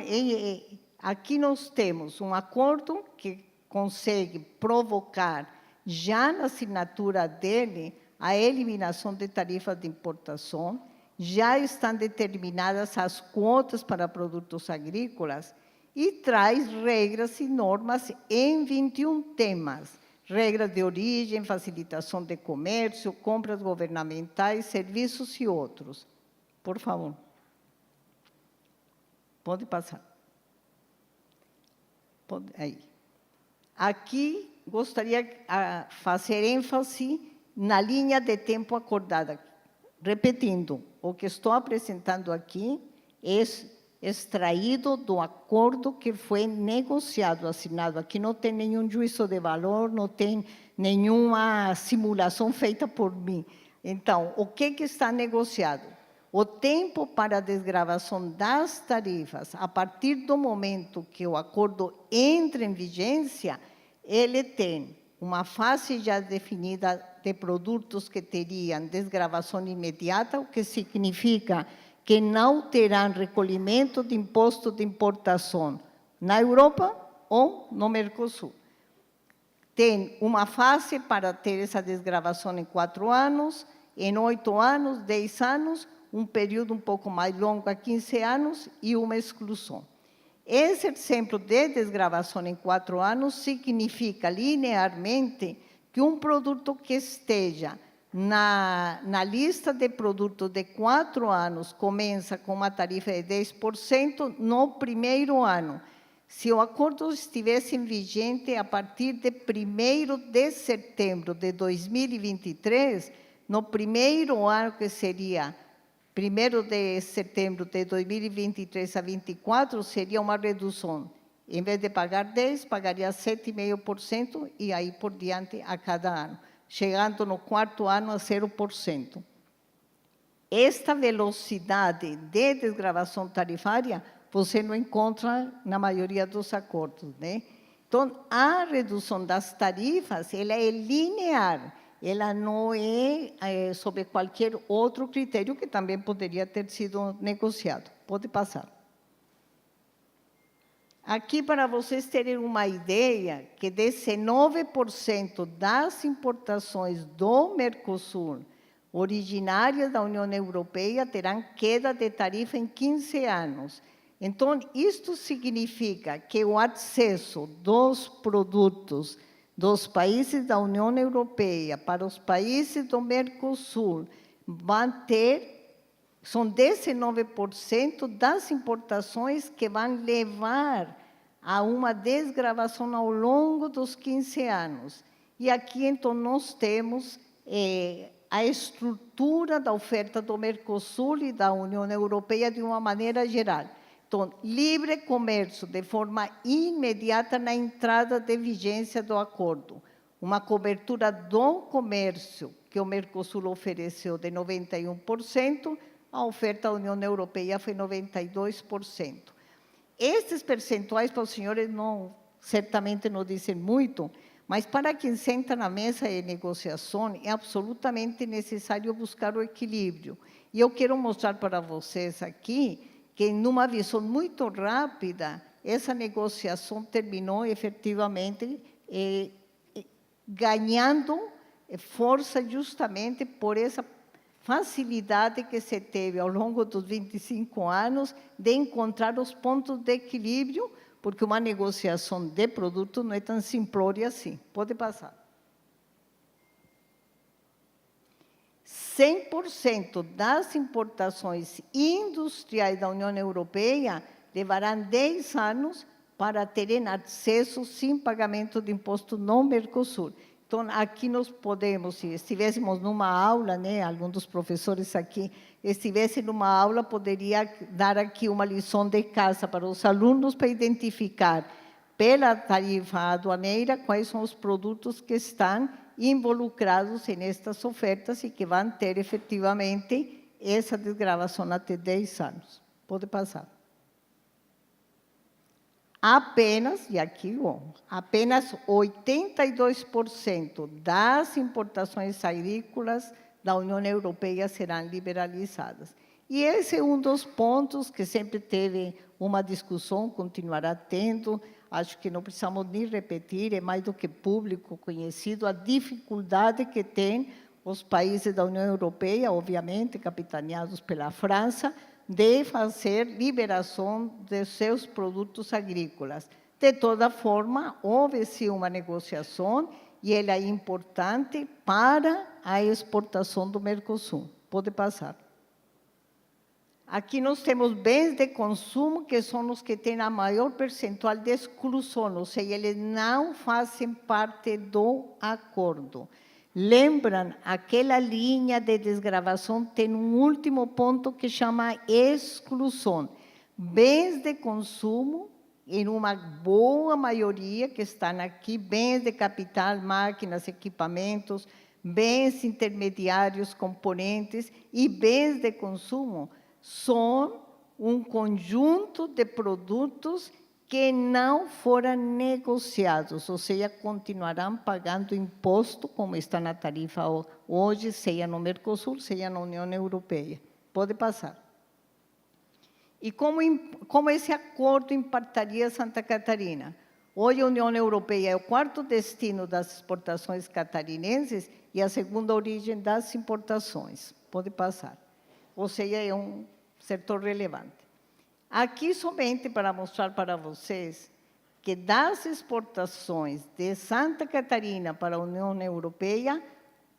aqui nós temos um acordo que consegue provocar, já na assinatura dele, a eliminação de tarifas de importação, já estão determinadas as quotas para produtos agrícolas e traz regras e normas em 21 temas. Regras de origem, facilitação de comércio, compras governamentais, serviços e outros. Por favor. Pode passar. Pode, aí. Aqui, gostaria de fazer ênfase na linha de tempo acordada. Repetindo, o que estou apresentando aqui é extraído do acordo que foi negociado, assinado. Aqui não tem nenhum juízo de valor, não tem nenhuma simulação feita por mim. Então, o que está negociado? O tempo para a desgravação das tarifas, a partir do momento que o acordo entra em vigência, ele tem uma fase já definida de produtos que teriam desgravação imediata, o que significa que não terão recolhimento de imposto de importação na Europa ou no Mercosul. Tem uma fase para ter essa desgravação em 4 anos, em 8 anos, 10 anos, um período um pouco mais longo, a 15 anos, e uma exclusão. Esse exemplo de desgravação em 4 anos significa linearmente que um produto que esteja na lista de produtos de 4 anos começa com uma tarifa de 10% no primeiro ano. Se o acordo estivesse vigente a partir de 1º de setembro de 2023, no primeiro ano, que seria 1º de setembro de 2023 a 24, seria uma redução. Em vez de pagar 10, pagaria 7,5% e aí por diante a cada ano, chegando no 4º ano a 0%. Esta velocidade de desgravação tarifária você não encontra na maioria dos acordos, né? Então, a redução das tarifas, ela é linear, ela não é sob qualquer outro critério que também poderia ter sido negociado. Pode passar. Aqui, para vocês terem uma ideia, que 19% das importações do Mercosul, originárias da União Europeia, terão queda de tarifa em 15 anos. Então, isto significa que o acesso dos produtos dos países da União Europeia para os países do Mercosul são 19% das importações que vão levar a uma desgravação ao longo dos 15 anos. E aqui, então, nós temos a estrutura da oferta do Mercosul e da União Europeia de uma maneira geral. Então, livre comércio de forma imediata na entrada de vigência do acordo. Uma cobertura do comércio que o Mercosul ofereceu de 91%, a oferta da União Europeia foi 92%. Estes percentuais para os senhores certamente não dizem muito, mas para quem senta na mesa de negociação é absolutamente necessário buscar o equilíbrio. E eu quero mostrar para vocês aqui que, numa visão muito rápida, essa negociação terminou efetivamente ganhando força justamente por essa facilidade que se teve ao longo dos 25 anos de encontrar os pontos de equilíbrio, porque uma negociação de produto não é tão simplória assim. Pode passar. 100% das importações industriais da União Europeia levarão 10 anos para terem acesso sem pagamento de imposto no Mercosul. Então, aqui nós podemos, se estivéssemos numa aula, né, algum dos professores aqui estivesse numa aula, poderia dar aqui uma lição de casa para os alunos para identificar, pela tarifa aduaneira, quais são os produtos que estão involucrados nestas ofertas e que vão ter efetivamente essa desgravação até 10 anos. Pode passar. Apenas, e aqui, apenas 82% das importações agrícolas da União Europeia serão liberalizadas. E esse é um dos pontos que sempre teve uma discussão, continuará tendo, acho que não precisamos nem repetir, é mais do que público conhecido, a dificuldade que tem os países da União Europeia, obviamente capitaneados pela França, de fazer liberação de seus produtos agrícolas. De toda forma, houve sim uma negociação e ela é importante para a exportação do Mercosul. Pode passar. Aqui nós temos bens de consumo que são os que têm a maior percentual de exclusão, ou seja, eles não fazem parte do acordo. Lembram, aquela linha de desgravação tem um último ponto que chama exclusão. Bens de consumo, em uma boa maioria que estão aqui, bens de capital, máquinas, equipamentos, bens intermediários, componentes e bens de consumo, são um conjunto de produtos que não foram negociados, ou seja, continuarão pagando imposto, como está na tarifa hoje, seja no Mercosul, seja na União Europeia. Pode passar. E como esse acordo impactaria Santa Catarina? Hoje a União Europeia é o quarto destino das exportações catarinenses e a segunda origem das importações. Pode passar. Ou seja, é um setor relevante. Aqui, somente para mostrar para vocês que das exportações de Santa Catarina para a União Europeia,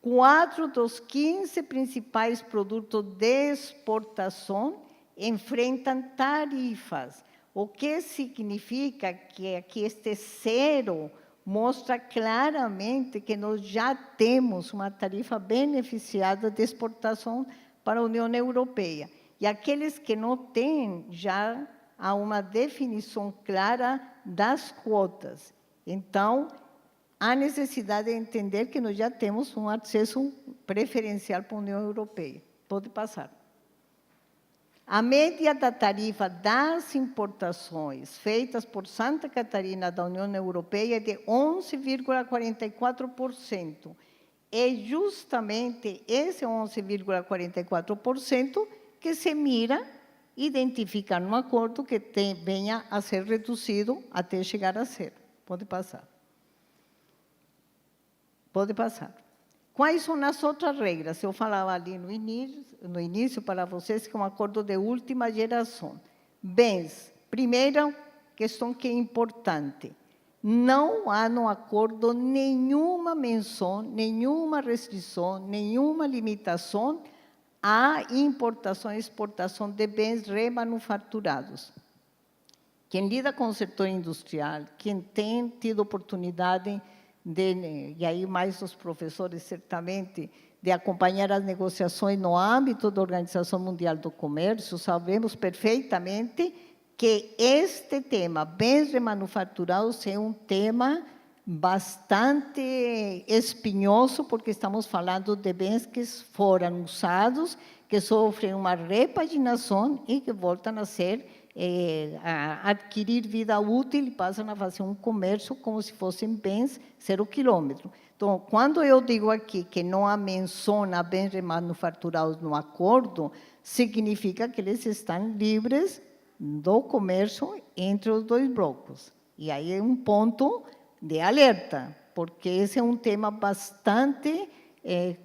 4 dos 15 principais produtos de exportação enfrentam tarifas, o que significa que aqui este zero mostra claramente que nós já temos uma tarifa beneficiada de exportação para a União Europeia. E aqueles que não têm, já há uma definição clara das quotas. Então, há necessidade de entender que nós já temos um acesso preferencial para a União Europeia. Pode passar. A média da tarifa das importações feitas por Santa Catarina da União Europeia é de 11,44%. É justamente esse 11,44% que se mira identificar um acordo que venha a ser reduzido até chegar a zero. Pode passar. Pode passar. Quais são as outras regras? Eu falava ali no início para vocês que é um acordo de última geração. Bens, primeira questão que é importante. Não há no acordo nenhuma menção, nenhuma restrição, nenhuma limitação à importação e exportação de bens remanufaturados. Quem lida com o setor industrial, quem tem tido oportunidade e aí mais os professores certamente, de acompanhar as negociações no âmbito da Organização Mundial do Comércio, sabemos perfeitamente que este tema, bens remanufaturados, é um tema bastante espinhoso, porque estamos falando de bens que foram usados, que sofrem uma repaginação e que voltam a ser a adquirir vida útil e passam a fazer um comércio como se fossem bens zero quilômetro. Então, quando eu digo aqui que não há menção a bens remanufaturados no acordo, significa que eles estão livres do comércio entre os dois blocos. E aí é um ponto de alerta, porque esse é um tema bastante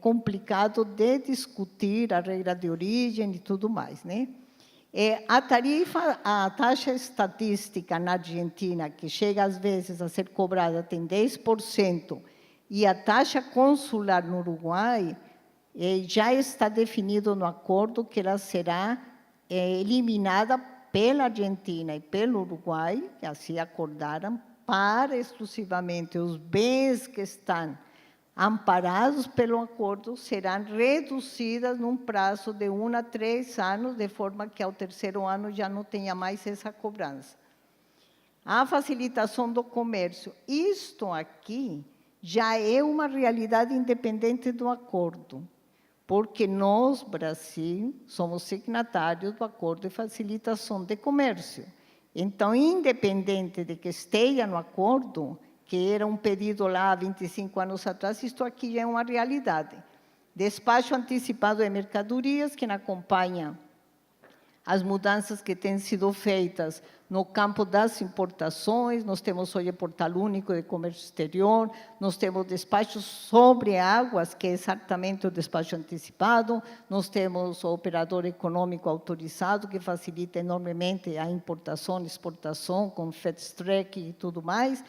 complicado de discutir, a regra de origem e tudo mais, né? A taxa estatística na Argentina, que chega às vezes a ser cobrada, tem 10%, e a taxa consular no Uruguai já está definido no acordo que ela será eliminada pela Argentina e pelo Uruguai, que assim acordaram, para exclusivamente os bens que estão amparados pelo acordo, serão reduzidas num prazo de 1 a 3 anos, de forma que ao terceiro ano já não tenha mais essa cobrança. A facilitação do comércio. Isto aqui já é uma realidade independente do acordo, porque nós, Brasil, somos signatários do acordo de facilitação de comércio. Então, independente de que esteja no acordo, que era um pedido lá há 25 anos atrás, isto aqui já é uma realidade. Despacho antecipado de mercadorias, que acompanha as mudanças que têm sido feitas no campo das importações. Nós temos hoje o Portal Único de Comércio Exterior, nós temos despachos sobre águas, que é exatamente o despacho antecipado, nós temos o operador econômico autorizado, que facilita enormemente a importação e exportação, com fast track e tudo mais.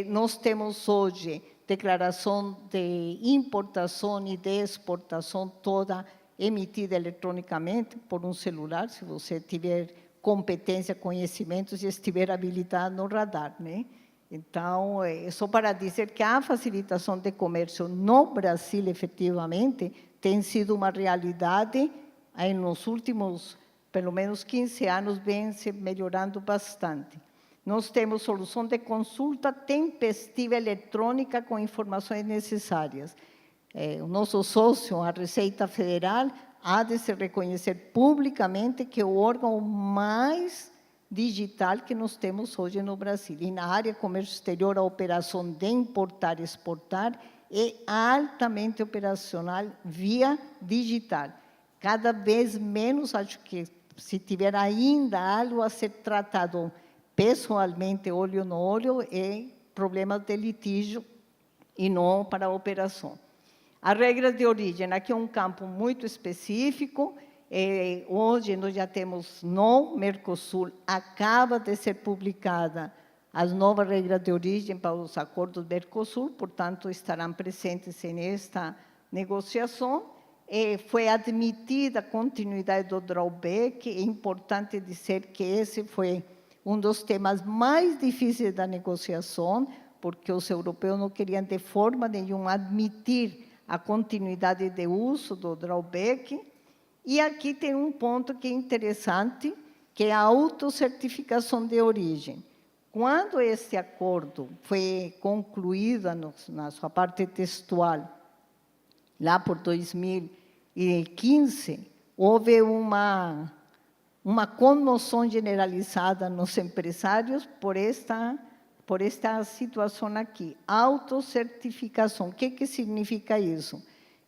Nós temos hoje declaração de importação e de exportação toda emitida eletronicamente por um celular, se você tiver competência, conhecimentos e estiver habilitado no radar, né? Então, só para dizer que a facilitação de comércio no Brasil, efetivamente, tem sido uma realidade, nos últimos, pelo menos 15 anos, vem se melhorando bastante. Nós temos solução de consulta tempestiva eletrônica com informações necessárias. O nosso sócio, a Receita Federal, há de se reconhecer publicamente que é o órgão mais digital que nós temos hoje no Brasil. E na área comércio exterior, a operação de importar e exportar é altamente operacional via digital. Cada vez menos, acho que se tiver ainda algo a ser tratado pessoalmente, olho no olho, é problema de litígio e não para a operação. A regra de origem, aqui é um campo muito específico. Hoje nós já temos no Mercosul, acaba de ser publicada as novas regras de origem para os acordos Mercosul, portanto, estarão presentes nesta negociação. Foi admitida a continuidade do drawback. É importante dizer que esse foi um dos temas mais difíceis da negociação, porque os europeus não queriam de forma nenhuma admitir a continuidade de uso do drawback. E aqui tem um ponto que é interessante, que é a autocertificação de origem. Quando este acordo foi concluído na sua parte textual, lá por 2015, houve uma comoção generalizada nos empresários por esta situação aqui. Autocertificação. O que significa isso?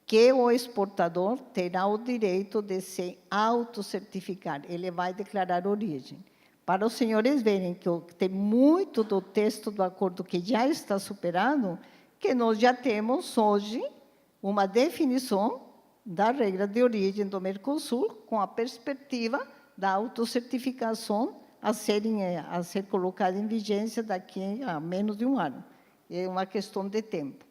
Que o exportador terá o direito de se autocertificar. Ele vai declarar origem. Para os senhores verem que tem muito do texto do acordo que já está superado, que nós já temos hoje uma definição da regra de origem do Mercosul com a perspectiva da autocertificação a ser colocada em vigência daqui a menos de um ano. É uma questão de tempo.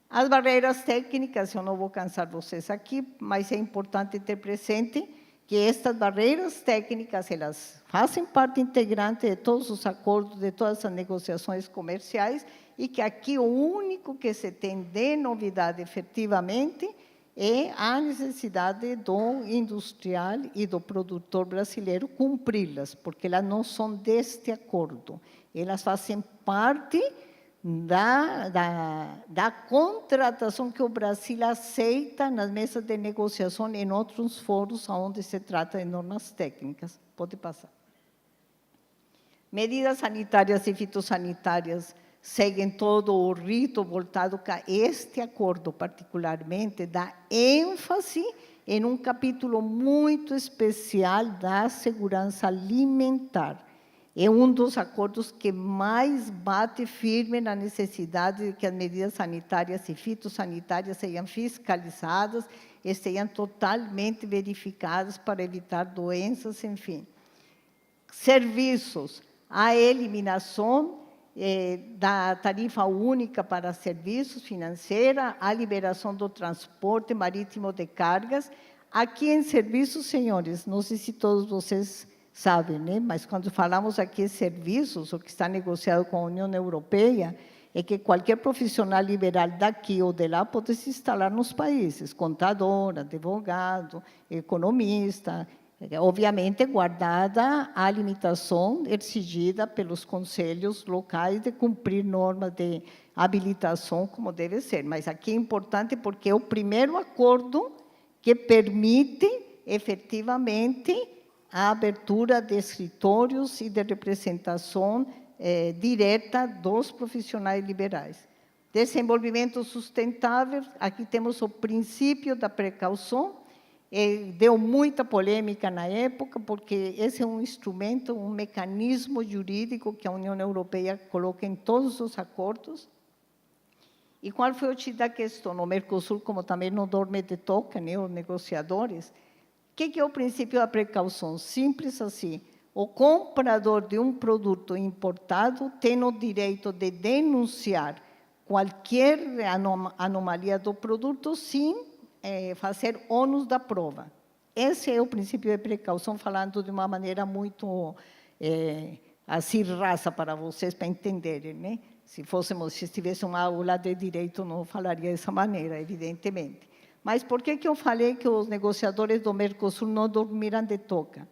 As barreiras técnicas, eu não vou cansar vocês aqui, mas é importante ter presente que estas barreiras técnicas, elas fazem parte integrante de todos os acordos, de todas as negociações comerciais, e que aqui o único que se tem de novidade, efetivamente, é a necessidade do industrial e do produtor brasileiro cumpri-las, porque elas não são deste acordo. Elas fazem parte da contratação que o Brasil aceita nas mesas de negociação em outros fóruns onde se trata de normas técnicas. Pode passar. Medidas sanitárias e fitossanitárias seguem todo o rito voltado para este acordo, particularmente, dá ênfase em um capítulo muito especial da segurança alimentar. É um dos acordos que mais bate firme na necessidade de que as medidas sanitárias e fitossanitárias sejam fiscalizadas e sejam totalmente verificadas para evitar doenças, enfim. Serviços, a eliminação da tarifa única para serviços financeira, a liberação do transporte marítimo de cargas. Aqui em serviços, senhores, não sei se todos vocês sabem, né? Mas quando falamos aqui de serviços, o que está negociado com a União Europeia é que qualquer profissional liberal daqui ou de lá pode se instalar nos países, contador, advogado, economista, obviamente guardada a limitação exigida pelos conselhos locais de cumprir normas de habilitação como deve ser. Mas aqui é importante porque é o primeiro acordo que permite efetivamente a abertura de escritórios e de representação direta dos profissionais liberais. Desenvolvimento sustentável, aqui temos o princípio da precaução, Deu muita polêmica na época, porque esse é um instrumento, um mecanismo jurídico que a União Europeia coloca em todos os acordos. E qual foi o X da questão? O Mercosul, como também não dorme de toca, né, os negociadores. O que é o princípio da precaução? Simples assim. O comprador de um produto importado tem o direito de denunciar qualquer anomalia do produto sem fazer ônus da prova. Esse é o princípio de precaução, falando de uma maneira muito assim rasa para vocês, para entenderem, né? Se estivesse uma aula de direito, não falaria dessa maneira, evidentemente. Mas por que eu falei que os negociadores do Mercosul não dormiram de toca?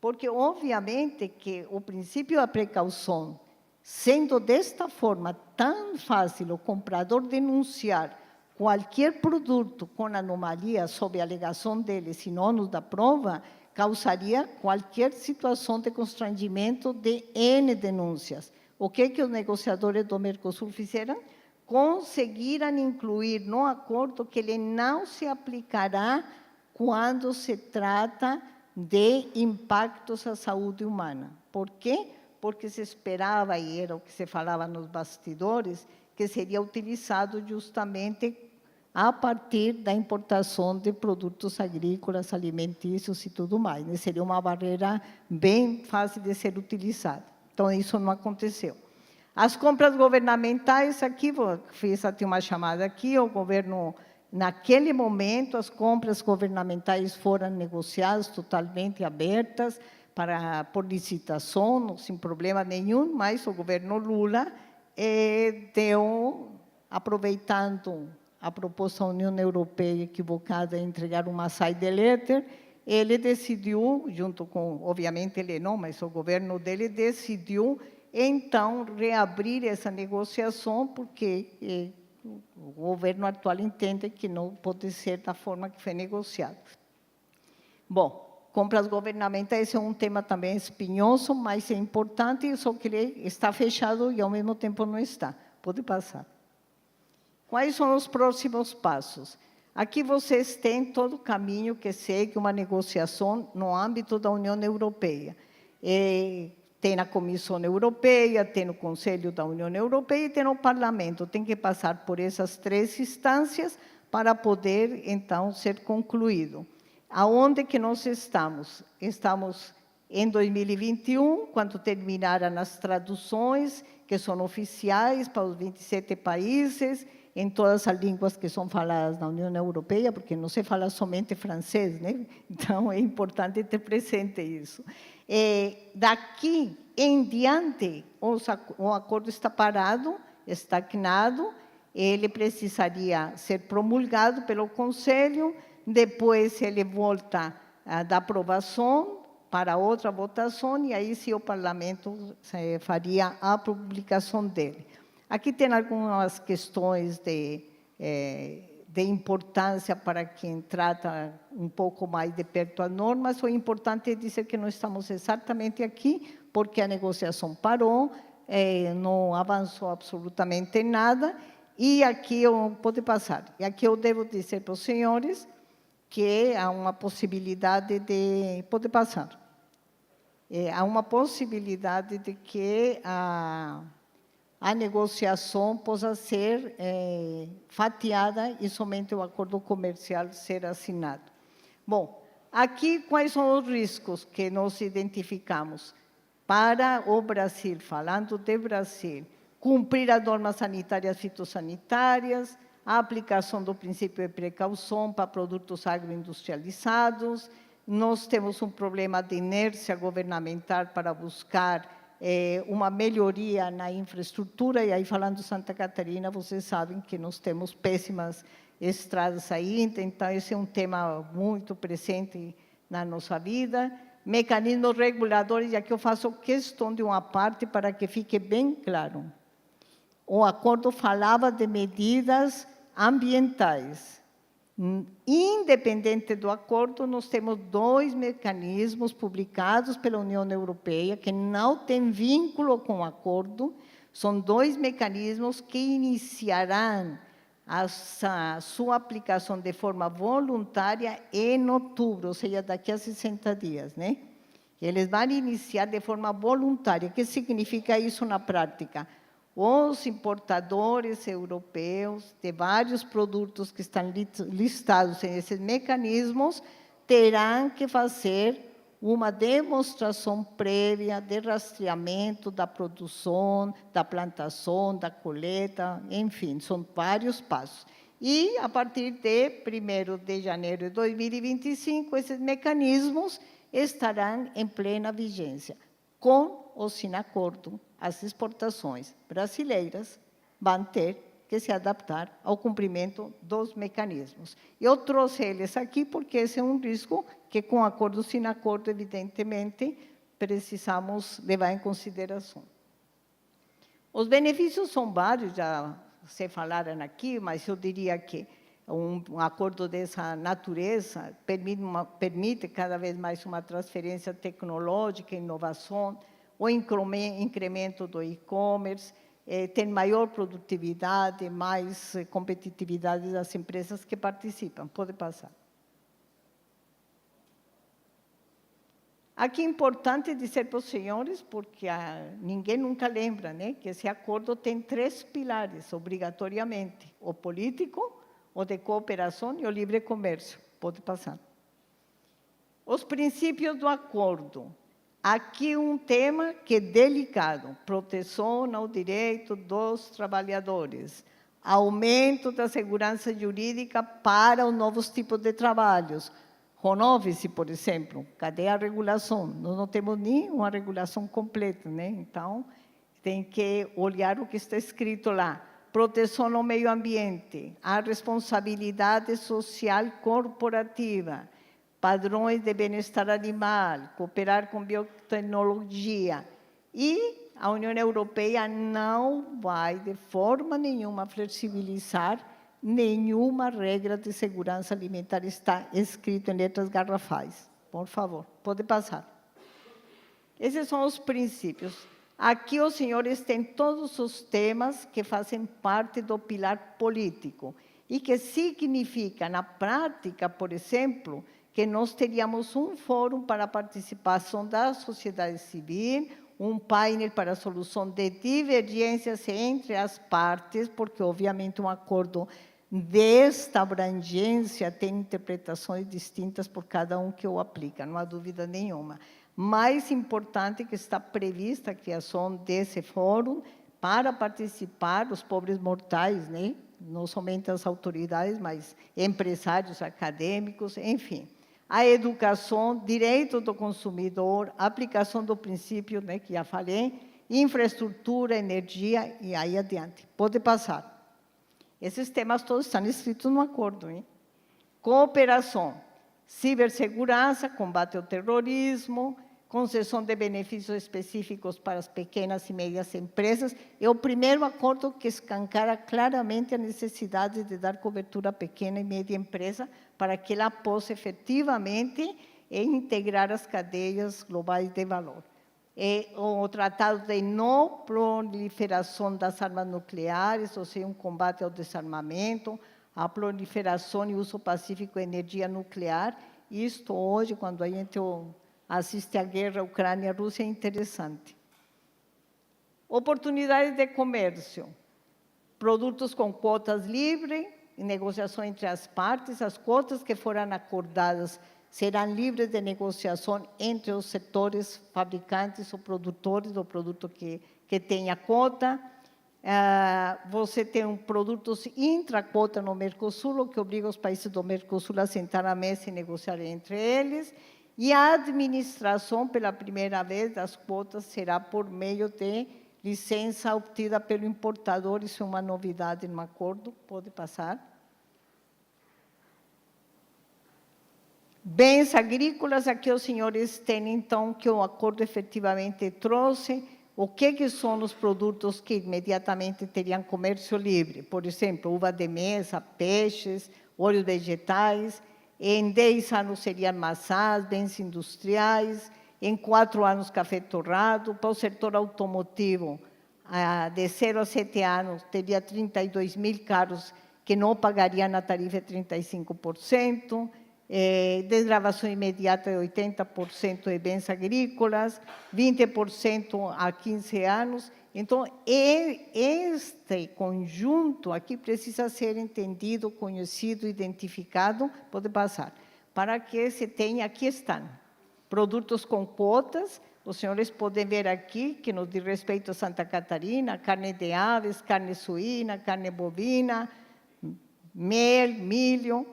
Porque, obviamente, que o princípio da precaução, sendo desta forma tão fácil o comprador denunciar qualquer produto com anomalia sob a alegação dele, sem ônus da prova, causaria qualquer situação de constrangimento de N denúncias. O que os negociadores do Mercosul fizeram? Conseguiram incluir no acordo que ele não se aplicará quando se trata de impactos à saúde humana. Por quê? Porque se esperava, e era o que se falava nos bastidores, que seria utilizado justamente a partir da importação de produtos agrícolas, alimentícios e tudo mais. Seria uma barreira bem fácil de ser utilizada. Então, isso não aconteceu. As compras governamentais, aqui, fiz até uma chamada aqui, o governo, naquele momento, as compras governamentais foram negociadas totalmente abertas, por licitação, sem problema nenhum, mas o governo Lula deu, aproveitando a proposta da União Europeia equivocada de entregar uma side letter, ele decidiu, junto com, obviamente ele não, mas o governo dele decidiu, então, reabrir essa negociação, porque o governo atual entende que não pode ser da forma que foi negociado. Bom, compras governamentais é um tema também espinhoso, mas é importante, só que ele está fechado e, ao mesmo tempo, não está. Pode passar. Quais são os próximos passos? Aqui vocês têm todo o caminho que segue uma negociação no âmbito da União Europeia. Tem a Comissão Europeia, tem o Conselho da União Europeia e tem o Parlamento. Tem que passar por essas 3 instâncias para poder, então, ser concluído. Aonde que nós estamos? Estamos em 2021, quando terminaram as traduções, que são oficiais para os 27 países, em todas as línguas que são faladas na União Europeia, porque não se fala somente francês, né? Então, é importante ter presente isso. Daqui em diante, o acordo está parado, estagnado, ele precisaria ser promulgado pelo Conselho, depois ele volta da aprovação para outra votação, e aí sim o Parlamento faria a publicação dele. Aqui tem algumas questões de importância para quem trata um pouco mais de perto as normas. O importante é dizer que nós estamos exatamente aqui porque a negociação parou, não avançou absolutamente nada, e aqui pode passar. E aqui eu devo dizer para os senhores que há uma possibilidade de... Pode passar. Há uma possibilidade de que a negociação possa ser fatiada e somente o acordo comercial ser assinado. Bom, aqui quais são os riscos que nós identificamos? Para o Brasil, falando de Brasil, cumprir as normas sanitárias fitossanitárias, a aplicação do princípio de precaução para produtos agroindustrializados, nós temos um problema de inércia governamental para buscar uma melhoria na infraestrutura, e aí falando de Santa Catarina, vocês sabem que nós temos péssimas estradas ainda, então esse é um tema muito presente na nossa vida. Mecanismos reguladores, e aqui eu faço questão de uma parte para que fique bem claro. O acordo falava de medidas ambientais. Independente do acordo, nós temos 2 mecanismos publicados pela União Europeia que não têm vínculo com o acordo. São 2 mecanismos que iniciarão a sua aplicação de forma voluntária em outubro, ou seja, daqui a 60 dias, né? Eles vão iniciar de forma voluntária. O que significa isso na prática? Os importadores europeus de vários produtos que estão listados nesses mecanismos terão que fazer uma demonstração prévia de rastreamento da produção, da plantação, da coleta, enfim, são vários passos. E, a partir de 1º de janeiro de 2025, esses mecanismos estarão em plena vigência. Com ou sem acordo, as exportações brasileiras vão ter que se adaptar ao cumprimento dos mecanismos. Eu trouxe eles aqui porque esse é um risco que, com acordo ou sem acordo, evidentemente, precisamos levar em consideração. Os benefícios são vários, já se falaram aqui, mas eu diria que um acordo dessa natureza permite cada vez mais uma transferência tecnológica, inovação, o incremento do e-commerce, tem maior produtividade, mais competitividade das empresas que participam. Pode passar. Aqui é importante dizer para os senhores, porque ninguém nunca lembra, né, que esse acordo tem 3 pilares, obrigatoriamente: o político, o de cooperação e o livre comércio. Pode passar. Os princípios do acordo. Aqui um tema que é delicado: proteção ao direito dos trabalhadores, aumento da segurança jurídica para os novos tipos de trabalhos. Home office, por exemplo, cadê a regulação? Nós não temos nem uma regulação completa, né? Então, tem que olhar o que está escrito lá. Proteção ao meio ambiente, a responsabilidade social corporativa, padrões de bem-estar animal, cooperar com biotecnologia. E a União Europeia não vai, de forma nenhuma, flexibilizar nenhuma regra de segurança alimentar. Está escrito em letras garrafais. Por favor, pode passar. Esses são os princípios. Aqui os senhores têm todos os temas que fazem parte do pilar político e que significa, na prática, por exemplo, que nós teríamos um fórum para a participação da sociedade civil, um painel para a solução de divergências entre as partes, porque, obviamente, um acordo desta abrangência tem interpretações distintas por cada um que o aplica, não há dúvida nenhuma. Mais importante que está prevista a criação desse fórum para participar os pobres mortais, né? Não somente as autoridades, mas empresários, acadêmicos, enfim. A educação, direito do consumidor, aplicação do princípio, né, que já falei, infraestrutura, energia e aí adiante. Pode passar. Esses temas todos estão escritos no acordo, hein? Cooperação, cibersegurança, combate ao terrorismo, concessão de benefícios específicos para as pequenas e médias empresas. É o primeiro acordo que escancara claramente a necessidade de dar cobertura à pequena e média empresa para que ela possa efetivamente integrar as cadeias globais de valor. É o Tratado de Não Proliferação das Armas Nucleares, ou seja, um combate ao desarmamento, a proliferação e uso pacífico de energia nuclear. Isto hoje, quando a gente assiste à guerra Ucrânia-Rússia, é interessante. Oportunidades de comércio, produtos com cotas livres, em negociação entre as partes, as cotas que foram acordadas serão livres de negociação entre os setores fabricantes ou produtores do produto que tenha cota. Você tem produtos intracota no Mercosul, o que obriga os países do Mercosul a sentar à mesa e negociar entre eles. E a administração, pela primeira vez, das quotas será por meio de licença obtida pelo importador. Isso é uma novidade no acordo. Pode passar. Bens agrícolas, aqui os senhores têm, então, que o acordo efetivamente trouxe o que são os produtos que imediatamente teriam comércio livre. Por exemplo, uva de mesa, peixes, óleos vegetais. Em 10 anos seriam maçãs, bens industriais. Em 4 anos, café torrado. Para o setor automotivo, de 0 a 7 anos, teria 32 mil carros que não pagariam a tarifa de 35%, desgravação imediata de 80% de bens agrícolas, 20% a 15 anos. Então, este conjunto aqui precisa ser entendido, conhecido, identificado, pode passar, para que se tenha, aqui estão, produtos com cotas. Os senhores podem ver aqui que no diz respeito a Santa Catarina, carne de aves, carne suína, carne bovina, mel, milho.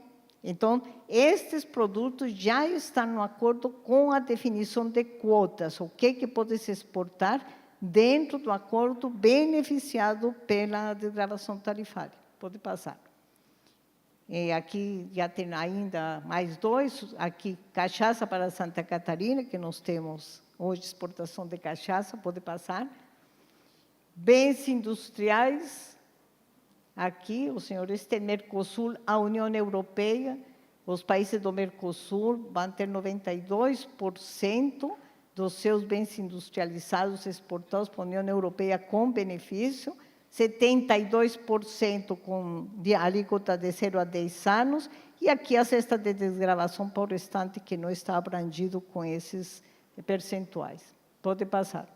Então, estes produtos já estão no acordo com a definição de quotas, o que pode se exportar dentro do acordo beneficiado pela desgravação tarifária. Pode passar. E aqui já tem ainda mais dois, aqui cachaça para Santa Catarina, que nós temos hoje exportação de cachaça, pode passar. Bens industriais, aqui os senhores têm Mercosul, a União Europeia, os países do Mercosul vão ter 92% dos seus bens industrializados exportados para a União Europeia com benefício, 72% com alíquota de 0 a 10 anos, e aqui a cesta de desgravação para o restante que não está abrangido com esses percentuais. Pode passar.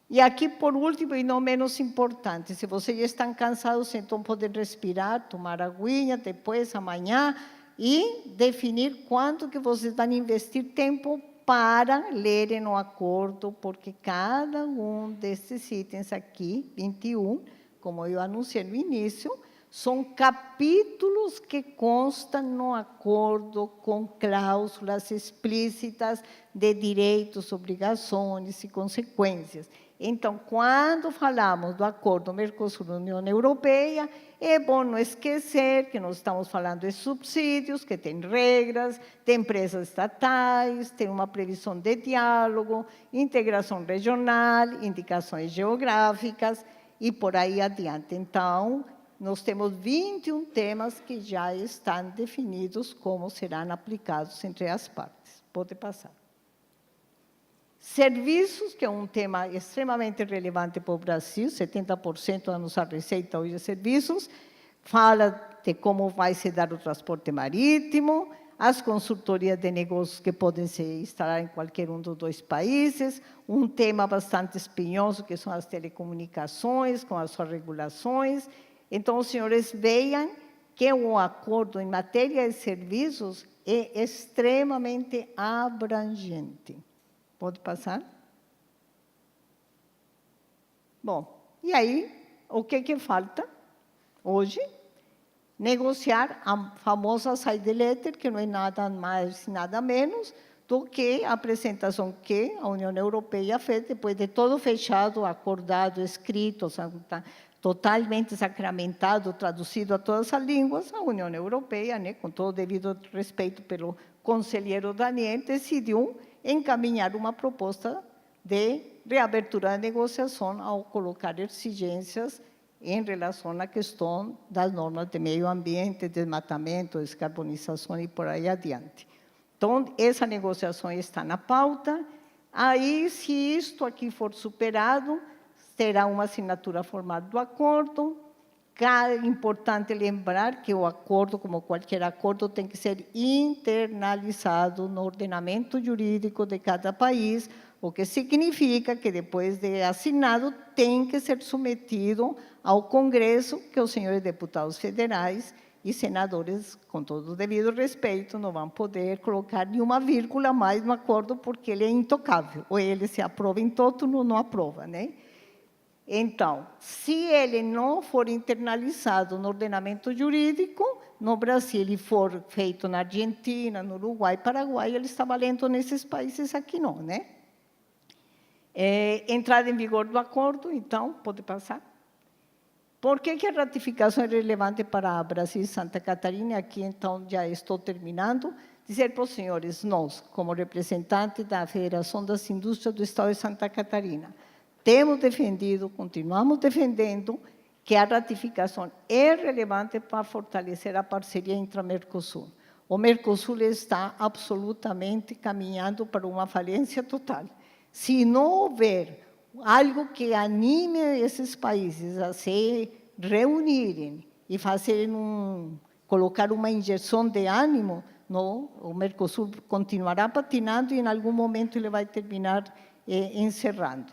E aqui, por último, e não menos importante, se vocês estão cansados, então podem respirar, tomar aguinha, depois, amanhã, e definir quanto que vocês vão investir tempo para lerem o acordo, porque cada um desses itens aqui, 21, como eu anunciei no início, são capítulos que constam no acordo com cláusulas explícitas de direitos, obrigações e consequências. Então, quando falamos do acordo Mercosul-União Europeia, é bom não esquecer que nós estamos falando de subsídios, que tem regras, de empresas estatais, tem uma previsão de diálogo, integração regional, indicações geográficas e por aí adiante. Então, nós temos 21 temas que já estão definidos como serão aplicados entre as partes. Pode passar. Serviços, que é um tema extremamente relevante para o Brasil, 70% da nossa receita hoje é serviços, fala de como vai se dar o transporte marítimo, as consultorias de negócios que podem se instalar em qualquer um dos dois países, um tema bastante espinhoso, que são as telecomunicações, com as suas regulações. Então, os senhores vejam que o acordo em matéria de serviços é extremamente abrangente. Pode passar? Bom, e aí, o que falta hoje? Negociar a famosa side letter, que não é nada mais, nada menos do que a apresentação que a União Europeia fez, depois de todo fechado, acordado, escrito, totalmente sacramentado, traduzido a todas as línguas, a União Europeia, né, com todo o devido respeito pelo conselheiro Daniel, decidiu encaminhar uma proposta de reabertura da negociação ao colocar exigências em relação à questão das normas de meio ambiente, desmatamento, descarbonização e por aí adiante. Então, essa negociação está na pauta. Aí, se isto aqui for superado, terá uma assinatura formal do acordo. É importante lembrar que o acordo, como qualquer acordo, tem que ser internalizado no ordenamento jurídico de cada país, o que significa que, depois de assinado, tem que ser submetido ao Congresso, que os senhores deputados federais e senadores, com todo o devido respeito, não vão poder colocar nenhuma vírgula mais no acordo, porque ele é intocável. Ou ele se aprova em toto, ou não aprova, né? Então, se ele não for internalizado no ordenamento jurídico, no Brasil ele for feito na Argentina, no Uruguai, Paraguai, ele está valendo nesses países aqui não, né? Entrada em vigor do acordo, então, pode passar. Por que a ratificação é relevante para Brasil e Santa Catarina? Aqui, então, já estou terminando. Dizer para os senhores, nós, como representantes da Federação das Indústrias do Estado de Santa Catarina, temos defendido, continuamos defendendo, que a ratificação é relevante para fortalecer a parceria intra-Mercosul. O Mercosul está absolutamente caminhando para uma falência total. Se não houver algo que anime esses países a se reunirem e colocar uma injeção de ânimo, não, o Mercosul continuará patinando e em algum momento ele vai terminar encerrando.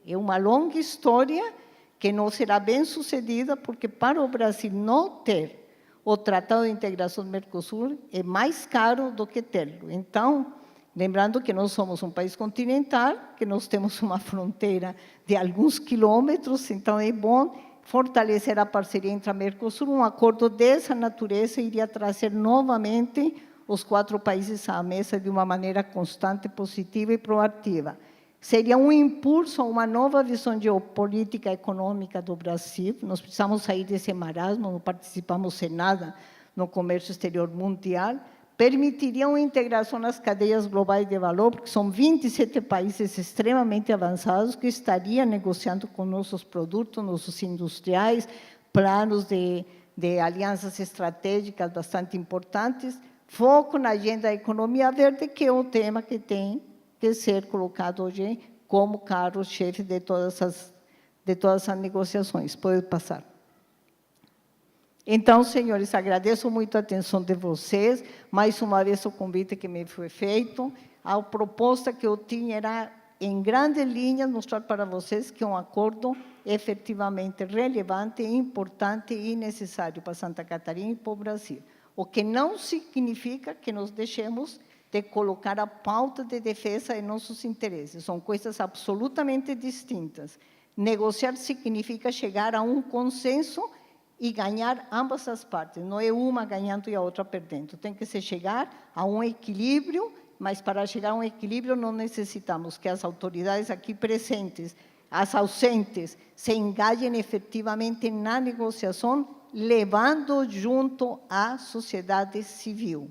É uma longa história que não será bem sucedida, porque para o Brasil não ter o Tratado de Integração do Mercosul é mais caro do que tê-lo. Então, lembrando que nós somos um país continental, que nós temos uma fronteira de alguns quilômetros, então é bom fortalecer a parceria entre a Mercosul. Um acordo dessa natureza iria trazer novamente os 4 países à mesa de uma maneira constante, positiva e proativa. Seria um impulso a uma nova visão geopolítica e econômica do Brasil. Nós precisamos sair desse marasmo, não participamos em nada no comércio exterior mundial. Permitiria uma integração nas cadeias globais de valor, porque são 27 países extremamente avançados que estariam negociando com nossos produtos, nossos industriais, planos de alianças estratégicas bastante importantes, foco na agenda da economia verde, que é um tema que tem que ser colocado hoje como carro-chefe de todas as negociações. Pode passar. Então, senhores, agradeço muito a atenção de vocês. Mais uma vez, o convite que me foi feito. A proposta que eu tinha era, em grandes linhas, mostrar para vocês que é um acordo efetivamente relevante, importante e necessário para Santa Catarina e para o Brasil. O que não significa que nós deixemos de colocar a pauta de defesa em nossos interesses. São coisas absolutamente distintas. Negociar significa chegar a um consenso e ganhar ambas as partes. Não é uma ganhando e a outra perdendo. Tem que se chegar a um equilíbrio, mas para chegar a um equilíbrio não necessitamos que as autoridades aqui presentes, as ausentes, se engajem efetivamente na negociação, levando junto a sociedade civil.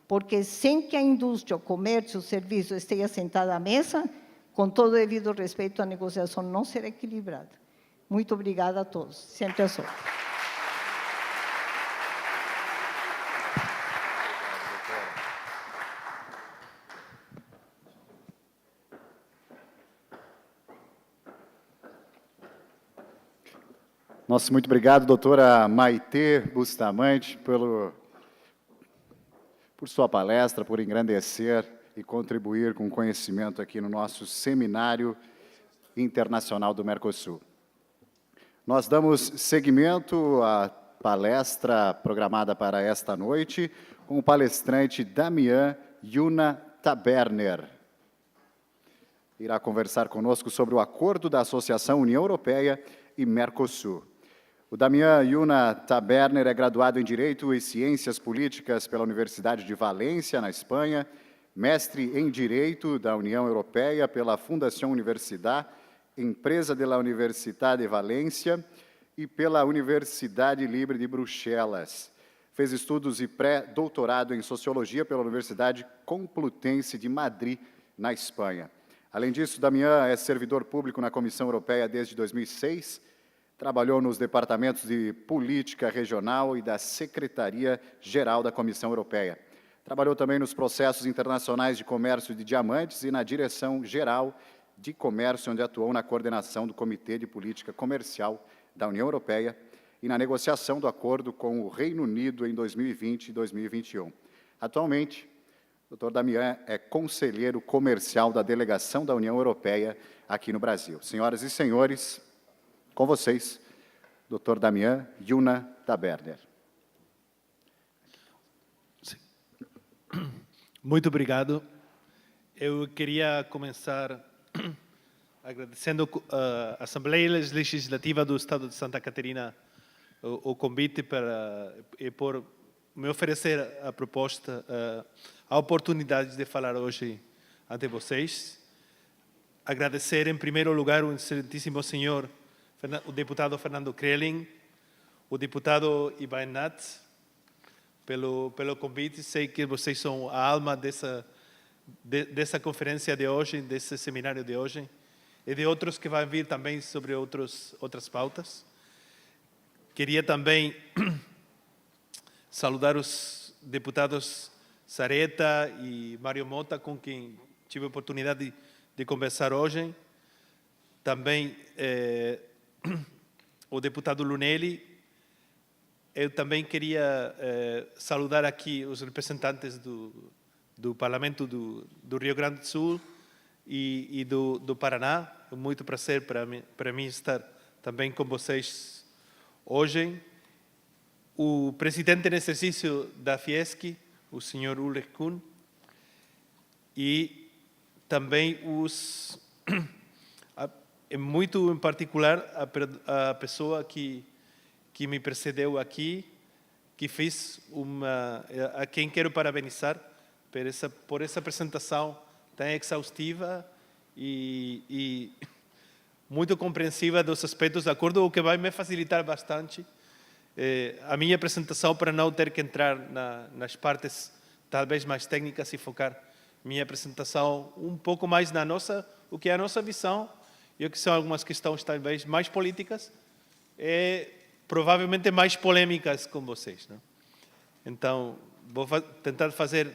Porque sem que a indústria, o comércio, o serviço esteja sentada à mesa, com todo o devido respeito, a negociação não será equilibrada. Muito obrigada a todos. Sempre a sua. Nosso muito obrigado, doutora Maitê Bustamante, por sua palestra, por engrandecer e contribuir com conhecimento aqui no nosso Seminário Internacional do Mercosul. Nós damos seguimento à palestra programada para esta noite com o palestrante Damian Yuna Taberner. Irá conversar conosco sobre o acordo da Associação União Europeia e Mercosul. O Damian Yuna Taberner é graduado em Direito e Ciências Políticas pela Universidade de Valência, na Espanha, mestre em Direito da União Europeia pela Fundação Universidad, empresa de la Universitat de Valência e pela Universidade Libre de Bruxelas. Fez estudos e pré-doutorado em Sociologia pela Universidade Complutense de Madrid, na Espanha. Além disso, Damian é servidor público na Comissão Europeia desde 2006, trabalhou nos departamentos de Política Regional e da Secretaria-Geral da Comissão Europeia. Trabalhou também nos processos internacionais de comércio de diamantes e na Direção-Geral de Comércio, onde atuou na coordenação do Comitê de Política Comercial da União Europeia e na negociação do acordo com o Reino Unido em 2020 e 2021. Atualmente, o Dr. Damian é conselheiro comercial da Delegação da União Europeia aqui no Brasil. Senhoras e senhores, com vocês, Dr. Damian Yuna Taberner. Muito obrigado. Eu queria começar agradecendo à Assembleia Legislativa do Estado de Santa Catarina o convite e por me oferecer a proposta, a oportunidade de falar hoje ante vocês. Agradecer, em primeiro lugar, o excelentíssimo senhor o deputado Fernando Krelling, o deputado Ivan Nats, pelo convite. Sei que vocês são a alma dessa conferência de hoje, desse seminário de hoje, e de outros que vão vir também sobre outras pautas. Queria também saudar os deputados Sareta e Mário Mota, com quem tive a oportunidade de conversar hoje. Também o deputado Lunelli eu também queria saudar aqui os representantes do Parlamento do Rio Grande do Sul e do Paraná. É muito prazer para mim estar também com vocês hoje. O presidente em exercício da Fiesc, o senhor Ulrich Kuhn, e também muito em particular, a pessoa que me precedeu aqui, que fez a quem quero parabenizar por essa apresentação tão exaustiva e muito compreensiva dos aspectos de acordo, o que vai me facilitar bastante a minha apresentação para não ter que entrar nas partes talvez mais técnicas e focar minha apresentação um pouco mais o que é a nossa visão e o que são algumas questões talvez mais políticas provavelmente mais polêmicas com vocês, né? Então, vou tentar fazer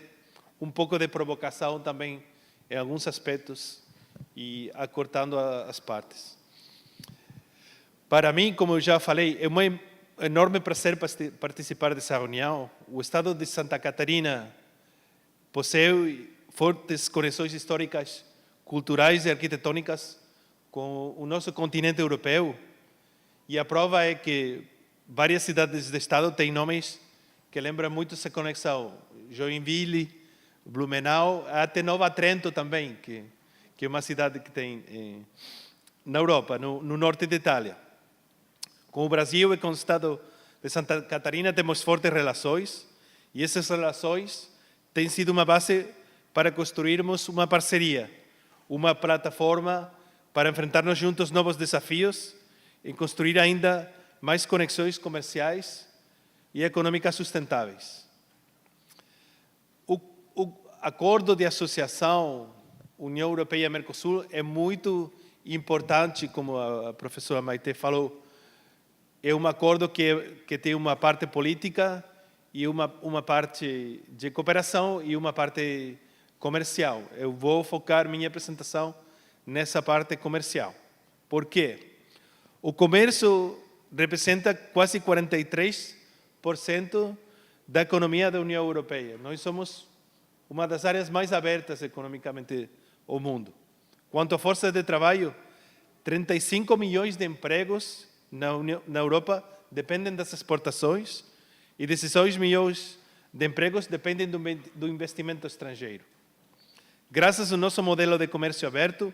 um pouco de provocação também em alguns aspectos e acortando as partes. Para mim, como eu já falei, é um enorme prazer participar dessa reunião. O estado de Santa Catarina possui fortes conexões históricas, culturais e arquitetônicas com o nosso continente europeu. E a prova é que várias cidades do estado têm nomes que lembram muito essa conexão. Joinville, Blumenau, até Nova Trento também, que é uma cidade que tem na Europa, no norte da Itália. Com o Brasil e com o estado de Santa Catarina temos fortes relações e essas relações têm sido uma base para construirmos uma parceria, uma plataforma para enfrentarmos juntos novos desafios e construir ainda mais conexões comerciais e econômicas sustentáveis. O acordo de associação União Europeia-Mercosul é muito importante, como a professora Maite falou. É um acordo que tem uma parte política e uma parte de cooperação e uma parte comercial. Eu vou focar minha apresentação nessa parte comercial. Por quê? O comércio representa quase 43% da economia da União Europeia. Nós somos uma das áreas mais abertas economicamente ao mundo. Quanto à força de trabalho, 35 milhões de empregos na Europa dependem das exportações e 16 milhões de empregos dependem do investimento estrangeiro. Graças ao nosso modelo de comércio aberto,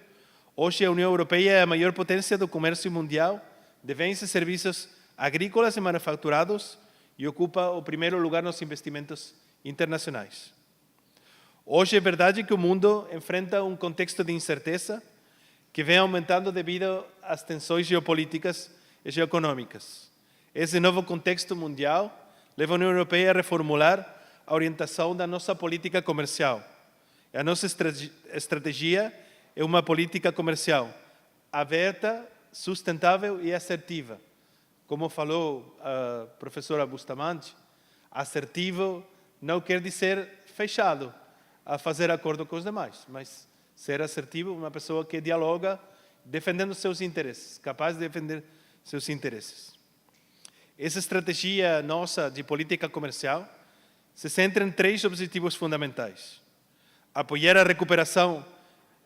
hoje a União Europeia é a maior potência do comércio mundial de bens e serviços agrícolas e manufaturados e ocupa o primeiro lugar nos investimentos internacionais. Hoje é verdade que o mundo enfrenta um contexto de incerteza que vem aumentando devido às tensões geopolíticas e geoeconômicas. Esse novo contexto mundial leva a União Europeia a reformular a orientação da nossa política comercial. A nossa estratégia é uma política comercial aberta, sustentável e assertiva. Como falou a professora Bustamante, assertivo não quer dizer fechado a fazer acordo com os demais, mas ser assertivo, uma pessoa que dialoga defendendo seus interesses, capaz de defender seus interesses. Essa estratégia nossa de política comercial se centra em 3 objetivos fundamentais: apoiar a recuperação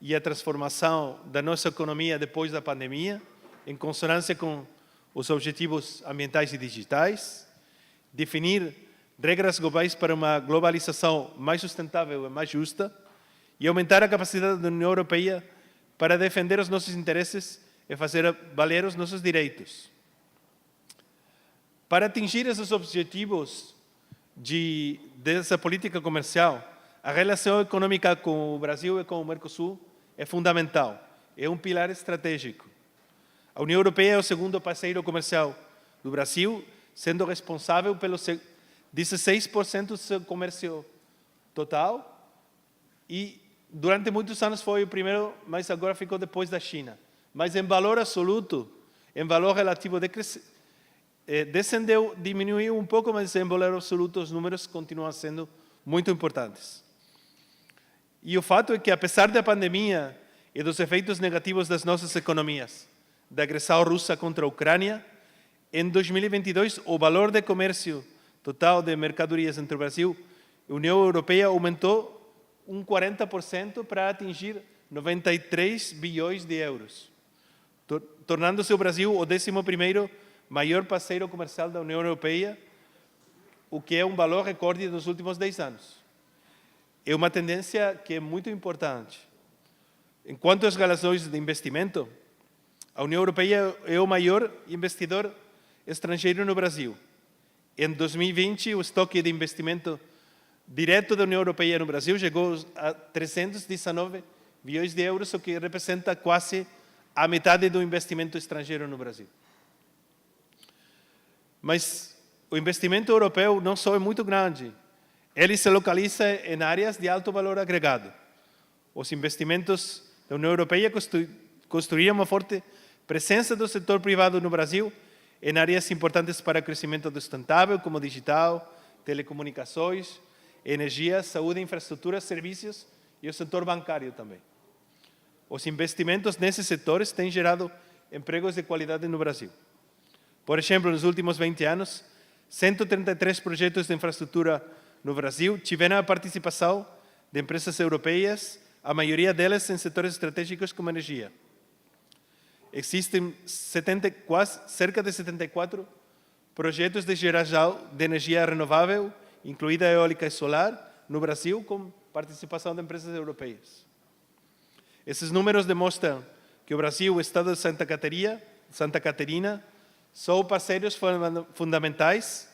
e a transformação da nossa economia depois da pandemia, em consonância com os objetivos ambientais e digitais, definir regras globais para uma globalização mais sustentável e mais justa e aumentar a capacidade da União Europeia para defender os nossos interesses e fazer valer os nossos direitos. Para atingir esses objetivos dessa política comercial, a relação econômica com o Brasil e com o Mercosul é fundamental, é um pilar estratégico. A União Europeia é o segundo parceiro comercial do Brasil, sendo responsável pelos 16% do seu comércio total e durante muitos anos foi o primeiro, mas agora ficou depois da China. Mas em valor absoluto, em valor relativo, descendeu, diminuiu um pouco, mas em valor absoluto os números continuam sendo muito importantes. E o fato é que, apesar da pandemia e dos efeitos negativos das nossas economias, da agressão russa contra a Ucrânia, em 2022, o valor de comércio total de mercadorias entre o Brasil e a União Europeia aumentou 40% para atingir 93 bilhões de euros, tornando-se o Brasil o 11º maior parceiro comercial da União Europeia, o que é um valor recorde nos últimos 10 anos. É uma tendência que é muito importante. Enquanto às relações de investimento, a União Europeia é o maior investidor estrangeiro no Brasil. Em 2020, o estoque de investimento direto da União Europeia no Brasil chegou a 319 bilhões de euros, o que representa quase a metade do investimento estrangeiro no Brasil. Mas o investimento europeu não só é muito grande, ele se localiza em áreas de alto valor agregado. Os investimentos da União Europeia construíram uma forte presença do setor privado no Brasil em áreas importantes para o crescimento sustentável, como digital, telecomunicações, energia, saúde, infraestrutura, serviços e o setor bancário também. Os investimentos nesses setores têm gerado empregos de qualidade no Brasil. Por exemplo, nos últimos 20 anos, 133 projetos de infraestrutura no Brasil tiveram a participação de empresas europeias, a maioria delas em setores estratégicos como energia. Existem cerca de 74 projetos de geração de energia renovável, incluída a eólica e solar, no Brasil, com participação de empresas europeias. Esses números demonstram que o Brasil e o Estado de Santa Catarina são parceiros fundamentais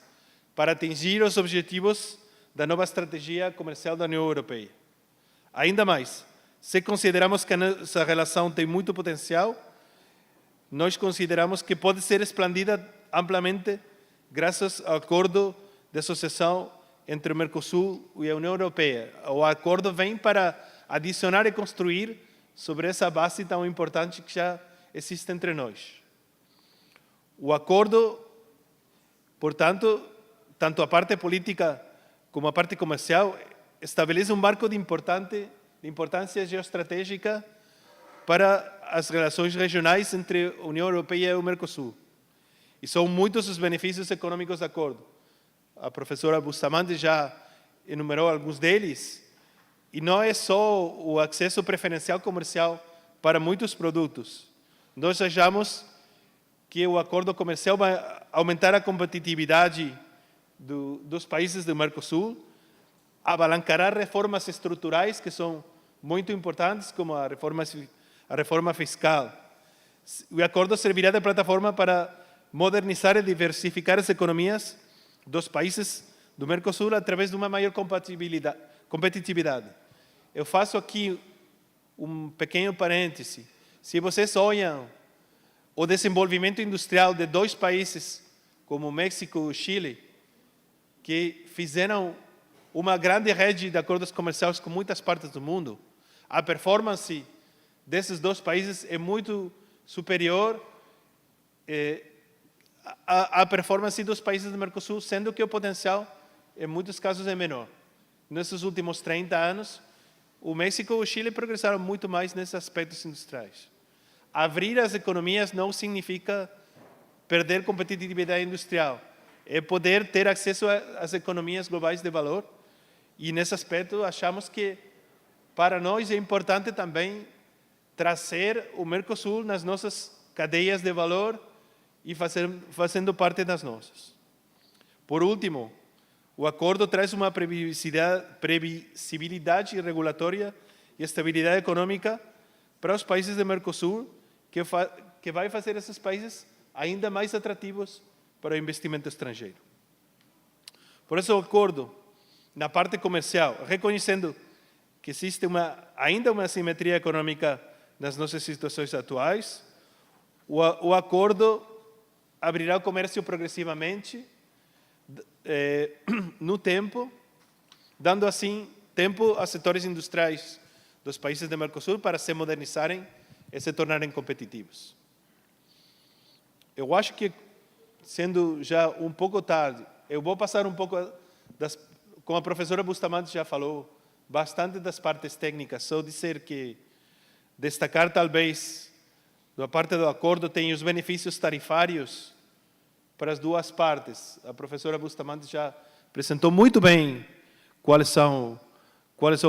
para atingir os objetivos da nova estratégia comercial da União Europeia. Ainda mais, se consideramos que a nossa relação tem muito potencial, nós consideramos que pode ser expandida amplamente graças ao acordo de associação entre o Mercosul e a União Europeia. O acordo vem para adicionar e construir sobre essa base tão importante que já existe entre nós. O acordo, portanto, tanto a parte política como a parte comercial, estabelece um marco de importância geoestratégica para as relações regionais entre a União Europeia e o Mercosul. E são muitos os benefícios econômicos do acordo. A professora Bustamante já enumerou alguns deles. E não é só o acesso preferencial comercial para muitos produtos. Nós achamos que o acordo comercial vai aumentar a competitividade dos países do Mercosul, abalancará reformas estruturais que são muito importantes, como a reforma fiscal. O acordo servirá de plataforma para modernizar e diversificar as economias dos países do Mercosul através de uma maior competitividade. Eu faço aqui um pequeno parêntese. Se vocês olham o desenvolvimento industrial de dois países, como México e Chile, que fizeram uma grande rede de acordos comerciais com muitas partes do mundo, a performance desses dois países é muito superior à performance dos países do Mercosul, sendo que o potencial, em muitos casos, é menor. Nesses últimos 30 anos, o México e o Chile progressaram muito mais nesses aspectos industriais. Abrir as economias não significa perder competitividade industrial, é poder ter acesso às economias globais de valor. E, nesse aspecto, achamos que, para nós, é importante também trazer o Mercosul nas nossas cadeias de valor e fazendo parte das nossas. Por último, o acordo traz uma previsibilidade regulatória e estabilidade econômica para os países do Mercosul, que vai fazer esses países ainda mais atrativos para o investimento estrangeiro. Por isso, o acordo, na parte comercial, reconhecendo que existe ainda uma assimetria econômica nas nossas situações atuais, o acordo abrirá o comércio progressivamente no tempo, dando assim tempo aos setores industriais dos países do Mercosul para se modernizarem e se tornarem competitivos. Eu acho que, sendo já um pouco tarde, eu vou passar um pouco como a professora Bustamante já falou, bastante das partes técnicas, só dizer que destacar talvez, da parte do acordo, tem os benefícios tarifários para as duas partes. A professora Bustamante já apresentou muito bem quais são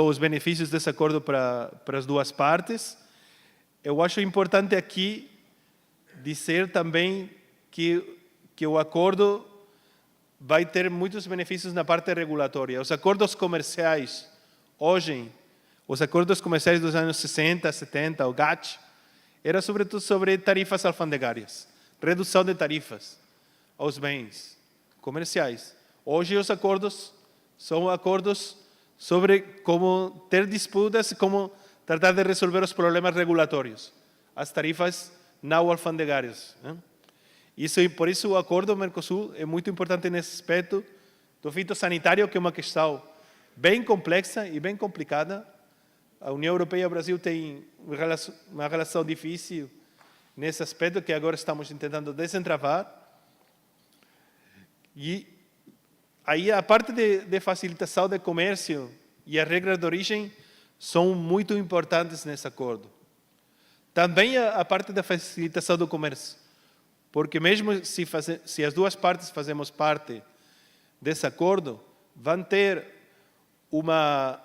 os benefícios desse acordo para as duas partes. Eu acho importante aqui dizer também que o acordo vai ter muitos benefícios na parte regulatória. Os acordos comerciais, hoje, os acordos comerciais dos anos 60, 70, o GATT, era sobretudo sobre tarifas alfandegárias, redução de tarifas aos bens comerciais. Hoje os acordos são acordos sobre como ter disputas e como tratar de resolver os problemas regulatórios, as tarifas não alfandegárias. Por isso o acordo Mercosul é muito importante nesse aspecto do fitossanitário, que é uma questão bem complexa e bem complicada. A União Europeia e o Brasil têm uma relação difícil nesse aspecto, que agora estamos tentando desentravar. E aí a parte de facilitação do comércio e a regra de origem são muito importantes nesse acordo. Também a parte da facilitação do comércio, porque mesmo se as duas partes fazemos parte desse acordo, vão ter uma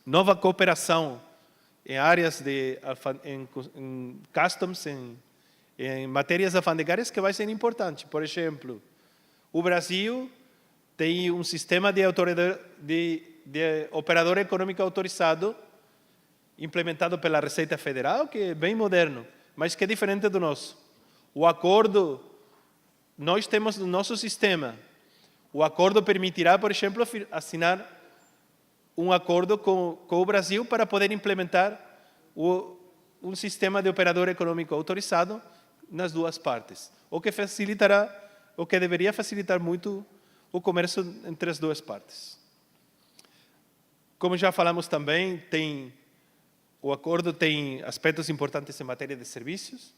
nova cooperação em áreas em customs, em matérias alfandegárias, que vai ser importante. Por exemplo, o Brasil tem um sistema de operador econômico autorizado implementado pela Receita Federal, que é bem moderno, mas que é diferente do nosso. O acordo, nós temos no nosso sistema, o acordo permitirá, por exemplo, assinar um acordo com o Brasil para poder implementar um sistema de operador econômico autorizado nas duas partes, o que deveria facilitar muito o comércio entre as duas partes. Como já falamos também, o acordo tem aspectos importantes em matéria de serviços,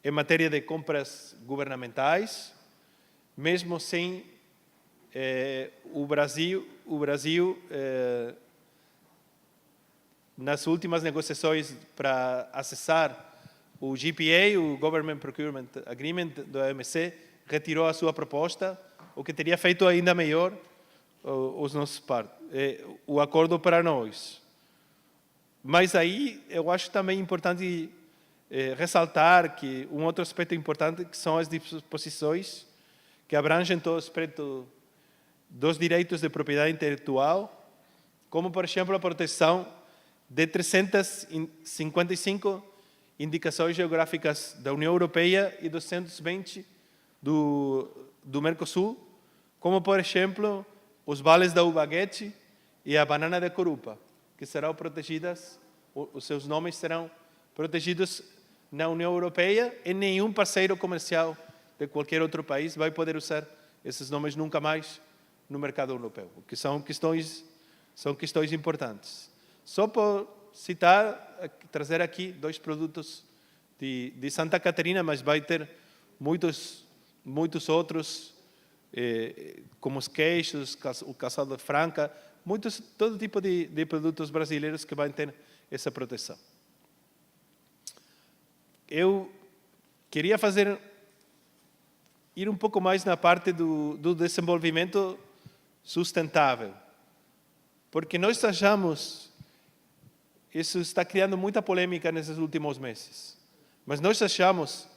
em matéria de compras governamentais, mesmo sem o Brasil nas últimas negociações para acessar o GPA, o Government Procurement Agreement do OMC, retirou a sua proposta, o que teria feito ainda melhor o acordo para nós. Mas aí eu acho também importante ressaltar que um outro aspecto importante que são as disposições que abrangem todo o aspecto dos direitos de propriedade intelectual, como, por exemplo, a proteção de 355 indicações geográficas da União Europeia e 220 do Mercosul, como, por exemplo, os vales da uva Guete e a banana de Corupa, que serão protegidas, os seus nomes serão protegidos na União Europeia, e nenhum parceiro comercial de qualquer outro país vai poder usar esses nomes nunca mais no mercado europeu, o que são questões importantes. Só por citar, trazer aqui 2 produtos de Santa Catarina, mas vai ter muitos outros, como os queijos, o calçado de Franca, todo tipo de produtos brasileiros que vão ter essa proteção. Eu queria ir um pouco mais na parte do desenvolvimento sustentável, porque nós achamos, isso está criando muita polêmica nesses últimos meses, mas nós achamos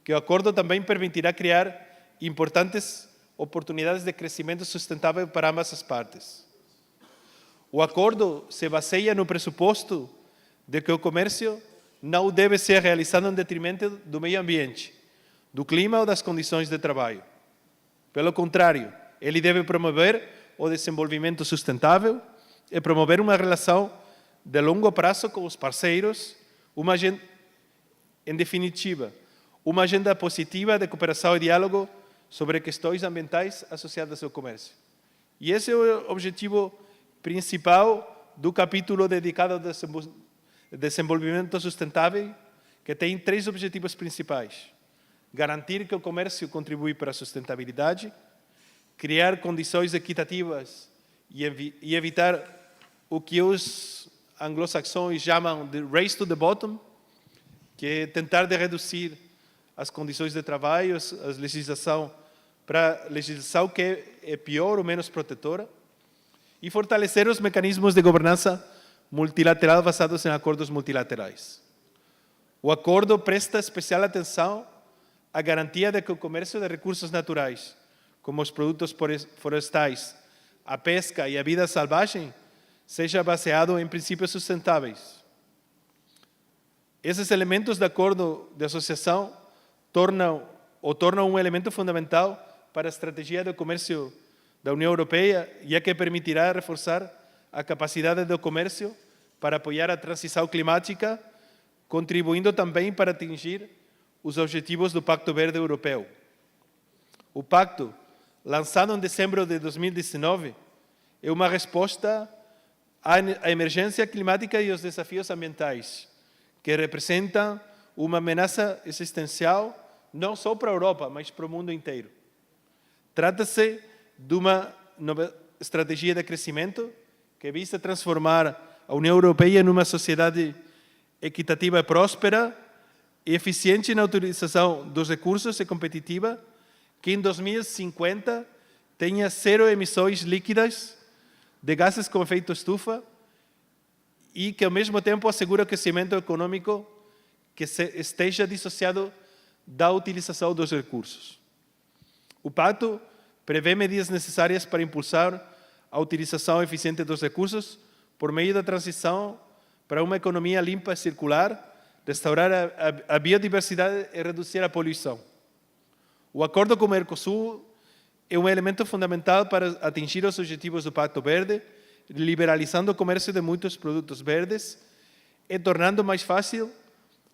que o acordo também permitirá criar importantes oportunidades de crescimento sustentável para ambas as partes. O acordo se baseia no pressuposto de que o comércio não deve ser realizado em detrimento do meio ambiente, do clima ou das condições de trabalho. Pelo contrário, ele deve promover o desenvolvimento sustentável e promover uma relação de longo prazo com os parceiros, em definitiva, uma agenda positiva de cooperação e diálogo sobre questões ambientais associadas ao comércio. E esse é o objetivo principal do capítulo dedicado ao desenvolvimento sustentável, que tem 3 objetivos principais: garantir que o comércio contribui para a sustentabilidade, criar condições equitativas e evitar o que os anglo-saxões chamam de race to the bottom, que é tentar de reduzir as condições de trabalho, a legislação para legislação que é pior ou menos protetora, e fortalecer os mecanismos de governança multilateral basados em acordos multilaterais. O acordo presta especial atenção à garantia de que o comércio de recursos naturais, como os produtos florestais, a pesca e a vida selvagem, seja baseado em princípios sustentáveis. Esses elementos do acordo de associação tornam um elemento fundamental para a estratégia do comércio da União Europeia, já que permitirá reforçar a capacidade do comércio para apoiar a transição climática, contribuindo também para atingir os objetivos do Pacto Verde Europeu. O pacto, lançado em dezembro de 2019, é uma resposta à emergência climática e aos desafios ambientais, que representam uma ameaça existencial não só para a Europa, mas para o mundo inteiro. Trata-se de uma nova estratégia de crescimento que visa transformar a União Europeia numa sociedade equitativa e próspera, eficiente na utilização dos recursos e competitiva, que em 2050 tenha zero emissões líquidas de gases com efeito estufa e que, ao mesmo tempo, assegure o crescimento econômico que esteja dissociado da utilização dos recursos. O pacto prevê medidas necessárias para impulsar a utilização eficiente dos recursos por meio da transição para uma economia limpa e circular, restaurar a biodiversidade e reduzir a poluição. O acordo com o Mercosul é um elemento fundamental para atingir os objetivos do Pacto Verde, liberalizando o comércio de muitos produtos verdes e tornando mais fácil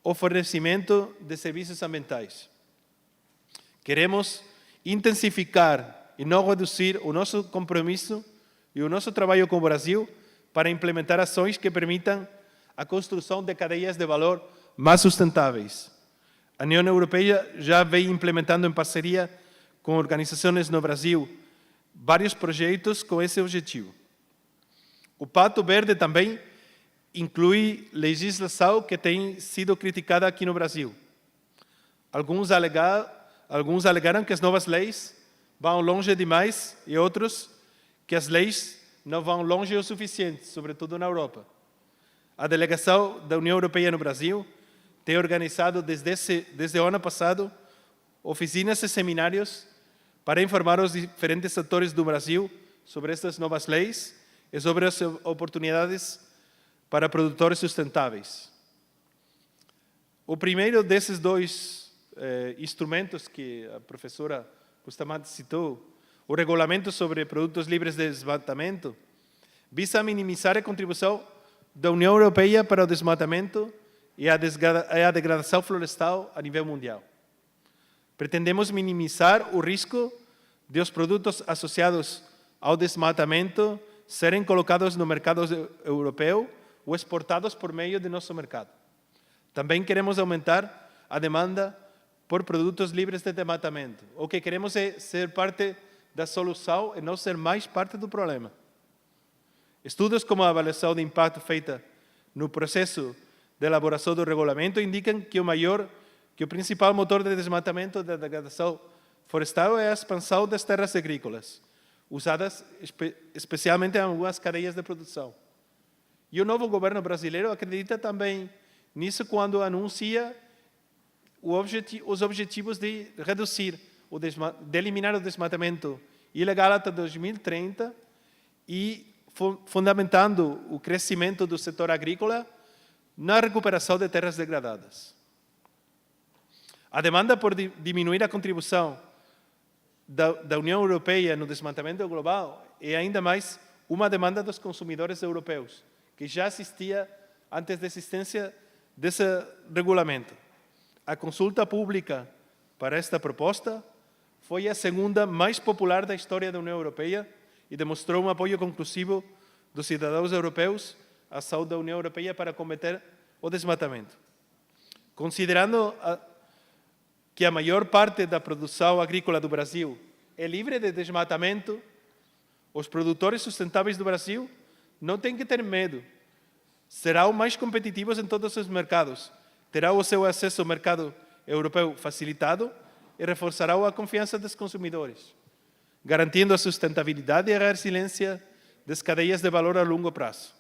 o fornecimento de serviços ambientais. Queremos intensificar e não reduzir o nosso compromisso e o nosso trabalho com o Brasil para implementar ações que permitam a construção de cadeias de valor mais sustentáveis. A União Europeia já vem implementando em parceria com organizações no Brasil vários projetos com esse objetivo. O Pacto Verde também inclui legislação que tem sido criticada aqui no Brasil. Alguns alegaram que as novas leis vão longe demais e outros que as leis não vão longe o suficiente, sobretudo na Europa. A delegação da União Europeia no Brasil tem organizado desde o ano passado oficinas e seminários para informar os diferentes atores do Brasil sobre estas novas leis e sobre as oportunidades para produtores sustentáveis. O primeiro desses dois instrumentos que a professora Bustamante citou, o regulamento sobre produtos livres de desmatamento, visa minimizar a contribuição da União Europeia para o desmatamento e a degradação florestal a nível mundial. Pretendemos minimizar o risco de os produtos associados ao desmatamento serem colocados no mercado europeu ou exportados por meio de nosso mercado. Também queremos aumentar a demanda por produtos livres de desmatamento. O que queremos é ser parte da solução e não ser mais parte do problema. Estudos como a avaliação de impacto feita no processo de elaboração do regulamento indicam que o principal motor de desmatamento da degradação florestal é a expansão das terras agrícolas, usadas especialmente em algumas cadeias de produção. E o novo governo brasileiro acredita também nisso quando anuncia os objetivos de reduzir, de eliminar o desmatamento ilegal até 2030 e fundamentando o crescimento do setor agrícola na recuperação de terras degradadas. A demanda por diminuir a contribuição da União Europeia no desmatamento global é ainda mais uma demanda dos consumidores europeus, que já existia antes da existência desse regulamento. A consulta pública para esta proposta foi a segunda mais popular da história da União Europeia e demonstrou um apoio conclusivo dos cidadãos europeus à ação da União Europeia para combater o desmatamento. Considerando que a maior parte da produção agrícola do Brasil é livre de desmatamento, os produtores sustentáveis do Brasil não têm que ter medo. Serão mais competitivos em todos os mercados, terão o seu acesso ao mercado europeu facilitado e reforçará a confiança dos consumidores, garantindo a sustentabilidade e a resiliência das cadeias de valor a longo prazo.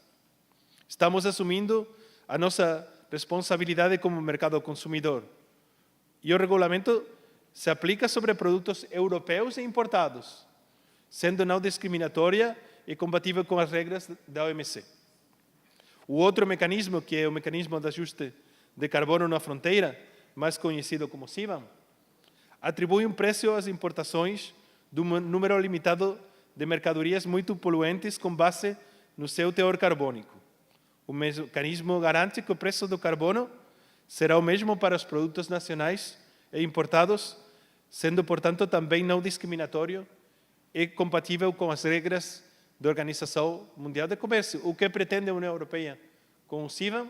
Estamos assumindo a nossa responsabilidade como mercado consumidor. E o regulamento se aplica sobre produtos europeus e importados, sendo não discriminatória e compatível com as regras da OMC. O outro mecanismo, que é o mecanismo de ajuste de carbono na fronteira, mais conhecido como CBAM, atribui um preço às importações de um número limitado de mercadorias muito poluentes com base no seu teor carbônico. O mecanismo garante que o preço do carbono será o mesmo para os produtos nacionais e importados, sendo, portanto, também não discriminatório e compatível com as regras da Organização Mundial de Comércio. O que pretende a União Europeia com o CBAM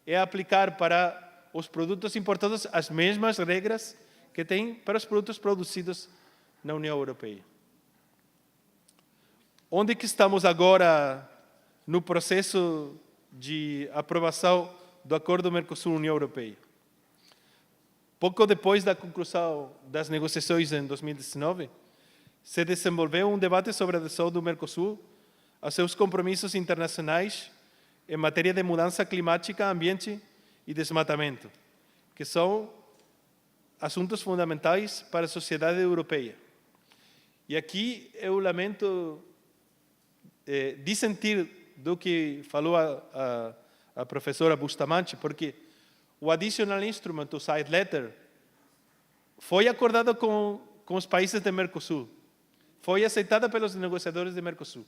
é aplicar para os produtos importados as mesmas regras que tem para os produtos produzidos na União Europeia. Onde que estamos agora no processo de aprovação do Acordo Mercosul-União Europeia? Pouco depois da conclusão das negociações em 2019, se desenvolveu um debate sobre a adesão do Mercosul aos seus compromissos internacionais em matéria de mudança climática, ambiente e desmatamento, que são assuntos fundamentais para a sociedade europeia. E aqui eu lamento dissentir do que falou a professora Bustamante, porque o Additional Instrument, o Side Letter, foi acordado com os países do Mercosul, foi aceitado pelos negociadores do Mercosul.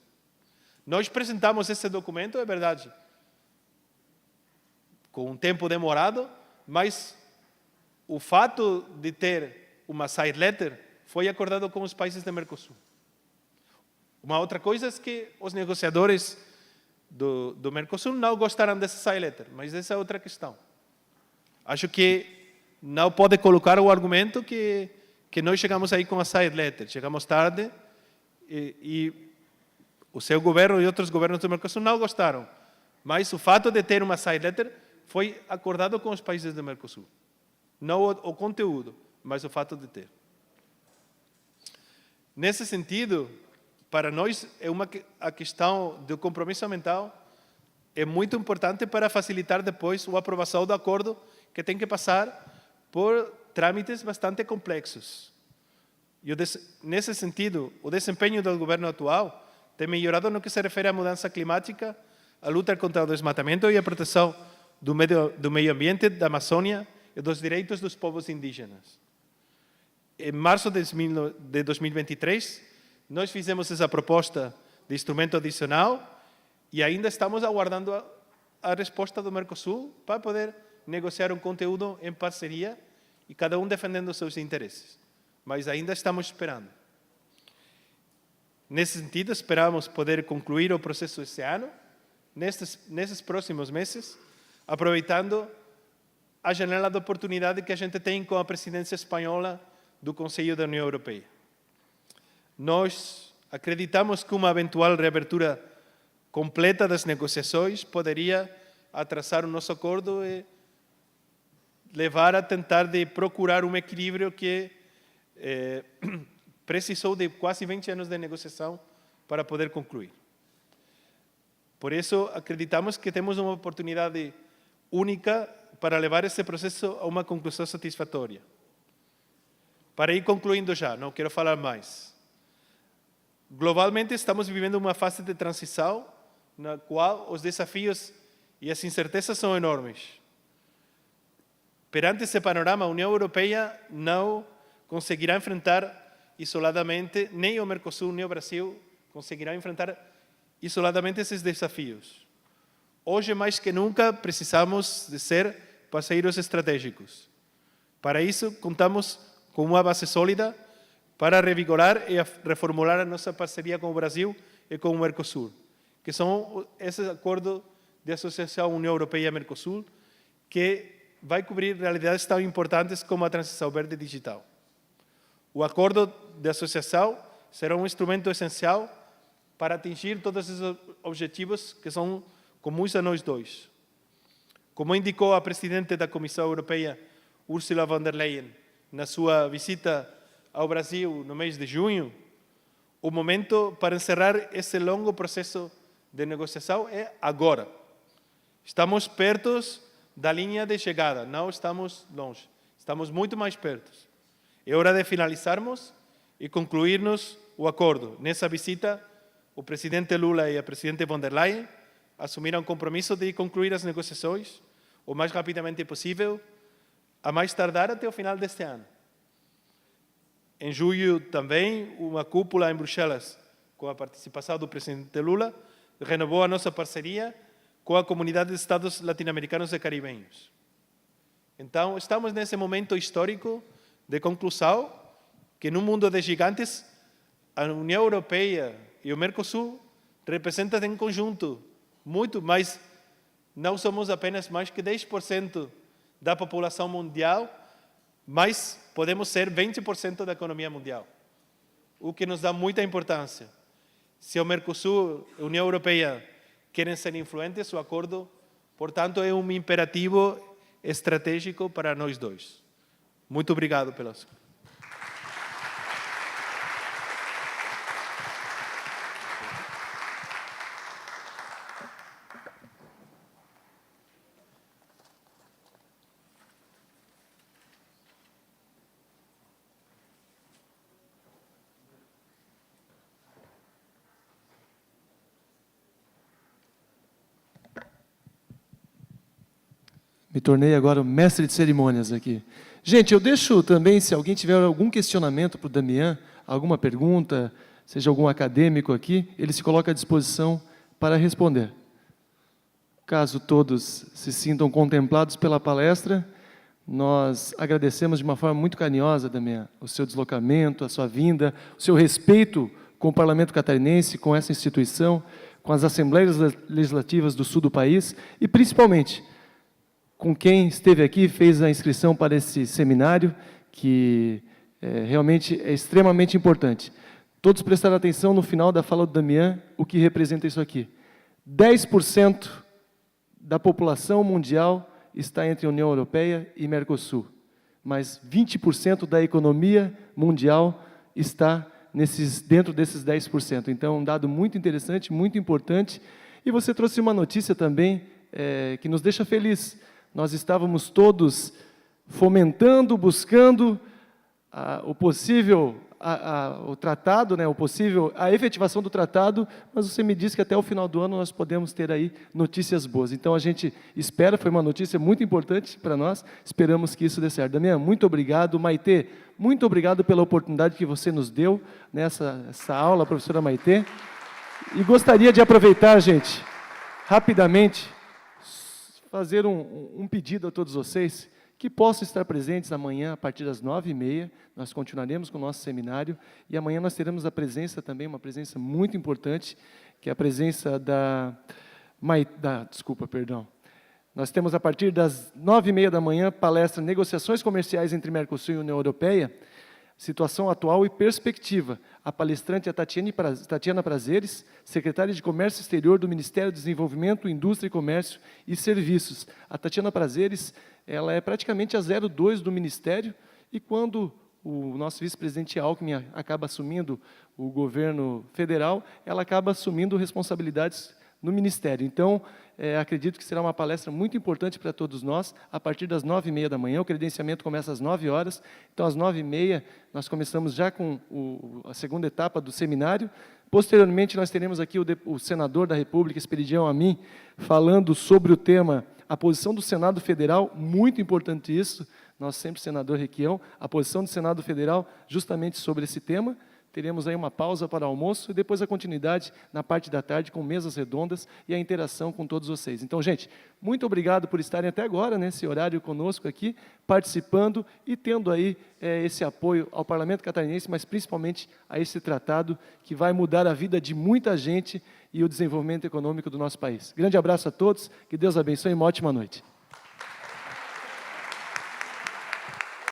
Nós apresentamos esse documento, é verdade, com um tempo demorado, mas o fato de ter uma Side Letter foi acordado com os países do Mercosul. Uma outra coisa é que os negociadores do Mercosul não gostaram dessa Side Letter, mas essa é outra questão. Acho que não pode colocar o argumento que nós chegamos aí com a Side Letter. Chegamos tarde e o seu governo e outros governos do Mercosul não gostaram. Mas o fato de ter uma Side Letter foi acordado com os países do Mercosul. Não o conteúdo, mas o fato de ter. Nesse sentido, para nós, a questão do compromisso ambiental é muito importante para facilitar depois a aprovação do acordo, que tem que passar por trâmites bastante complexos. E nesse sentido, o desempenho do governo atual tem melhorado no que se refere à mudança climática, à luta contra o desmatamento e à proteção do meio ambiente, da Amazônia e dos direitos dos povos indígenas. Em março de 2023, nós fizemos essa proposta de instrumento adicional e ainda estamos aguardando a resposta do Mercosul para poder negociar um conteúdo em parceria e cada um defendendo os seus interesses. Mas ainda estamos esperando. Nesse sentido, esperamos poder concluir o processo esse ano, nesses próximos meses, aproveitando a janela de oportunidade que a gente tem com a presidência espanhola do Conselho da União Europeia. Nós acreditamos que uma eventual reabertura completa das negociações poderia atrasar o nosso acordo e levar a tentar de procurar um equilíbrio que precisou de quase 20 anos de negociação para poder concluir. Por isso, acreditamos que temos uma oportunidade única para levar esse processo a uma conclusão satisfatória. Para ir concluindo já, não quero falar mais. Globalmente, estamos vivendo uma fase de transição na qual os desafios e as incertezas são enormes. Perante esse panorama, a União Europeia não conseguirá enfrentar isoladamente, nem o Mercosul, nem o Brasil conseguirá enfrentar isoladamente esses desafios. Hoje, mais que nunca, precisamos de ser parceiros estratégicos. Para isso, contamos com uma base sólida para revigorar e reformular a nossa parceria com o Brasil e com o Mercosul, que são esses acordos de associação União Europeia-Mercosul, que vai cobrir realidades tão importantes como a transição verde digital. O acordo de associação será um instrumento essencial para atingir todos esses objetivos que são comuns a nós dois. Como indicou a presidente da Comissão Europeia, Ursula von der Leyen, na sua visita ao Brasil no mês de junho, o momento para encerrar esse longo processo de negociação é agora. Estamos perto da linha de chegada, não estamos longe, estamos muito mais perto. É hora de finalizarmos e concluirmos o acordo. Nessa visita, o presidente Lula e a presidente von der Leyen assumiram o compromisso de concluir as negociações o mais rapidamente possível, a mais tardar até o final deste ano. Em julho, também, uma cúpula em Bruxelas, com a participação do presidente Lula, renovou a nossa parceria com a comunidade de Estados latino-americanos e caribenhos. Então, estamos nesse momento histórico de conclusão que, no mundo de gigantes, a União Europeia e o Mercosul representam em conjunto muito, mas não somos apenas mais que 10% da população mundial, mas podemos ser 20% da economia mundial, o que nos dá muita importância. Se o Mercosul e a União Europeia querem ser influentes, o acordo, portanto, é um imperativo estratégico para nós dois. Muito obrigado pela sua. Me tornei agora o mestre de cerimônias aqui. Gente, eu deixo também, se alguém tiver algum questionamento para o Damian, alguma pergunta, seja algum acadêmico aqui, ele se coloca à disposição para responder. Caso todos se sintam contemplados pela palestra, nós agradecemos de uma forma muito carinhosa, Damian, o seu deslocamento, a sua vinda, o seu respeito com o Parlamento Catarinense, com essa instituição, com as Assembleias Legislativas do sul do país e, principalmente, com quem esteve aqui e fez a inscrição para esse seminário, que realmente é extremamente importante. Todos prestaram atenção no final da fala do Damian, o que representa isso aqui. 10% da população mundial está entre a União Europeia e Mercosul, mas 20% da economia mundial está dentro desses 10%. Então, é um dado muito interessante, muito importante. E você trouxe uma notícia também que nos deixa feliz. Nós estávamos todos fomentando, buscando o possível, o tratado, né, a efetivação do tratado, mas você me disse que até o final do ano nós podemos ter aí notícias boas. Então, a gente espera, foi uma notícia muito importante para nós, esperamos que isso dê certo. Damian, muito obrigado. Maitê, muito obrigado pela oportunidade que você nos deu nessa aula, professora Maitê. E gostaria de aproveitar, gente, rapidamente, fazer um pedido a todos vocês, que possam estar presentes amanhã, a partir das 9h30, nós continuaremos com o nosso seminário, e amanhã nós teremos a presença também, uma presença muito importante, que é a presença Nós temos, a partir das 9h30 da manhã, palestra Negociações Comerciais entre Mercosul e União Europeia, Situação Atual e Perspectiva. A palestrante é a Tatiana Prazeres, secretária de Comércio Exterior do Ministério do Desenvolvimento, Indústria, Comércio e Serviços. A Tatiana Prazeres, ela é praticamente a 02 do Ministério, e quando o nosso vice-presidente Alckmin acaba assumindo o governo federal, ela acaba assumindo responsabilidades no Ministério. Então, acredito que será uma palestra muito importante para todos nós, a partir das 9h30 da manhã, o credenciamento começa às 9 horas, então às 9h30 nós começamos já com a segunda etapa do seminário. Posteriormente, nós teremos aqui o senador da República, Esperidião Amin, falando sobre o tema, a posição do Senado Federal, muito importante isso, nosso sempre senador Requião, a posição do Senado Federal justamente sobre esse tema. Teremos aí uma pausa para almoço e depois a continuidade na parte da tarde com mesas redondas e a interação com todos vocês. Então, gente, muito obrigado por estarem até agora, nesse horário conosco aqui, participando e tendo aí esse apoio ao Parlamento Catarinense, mas principalmente a esse tratado que vai mudar a vida de muita gente e o desenvolvimento econômico do nosso país. Grande abraço a todos, que Deus abençoe e uma ótima noite.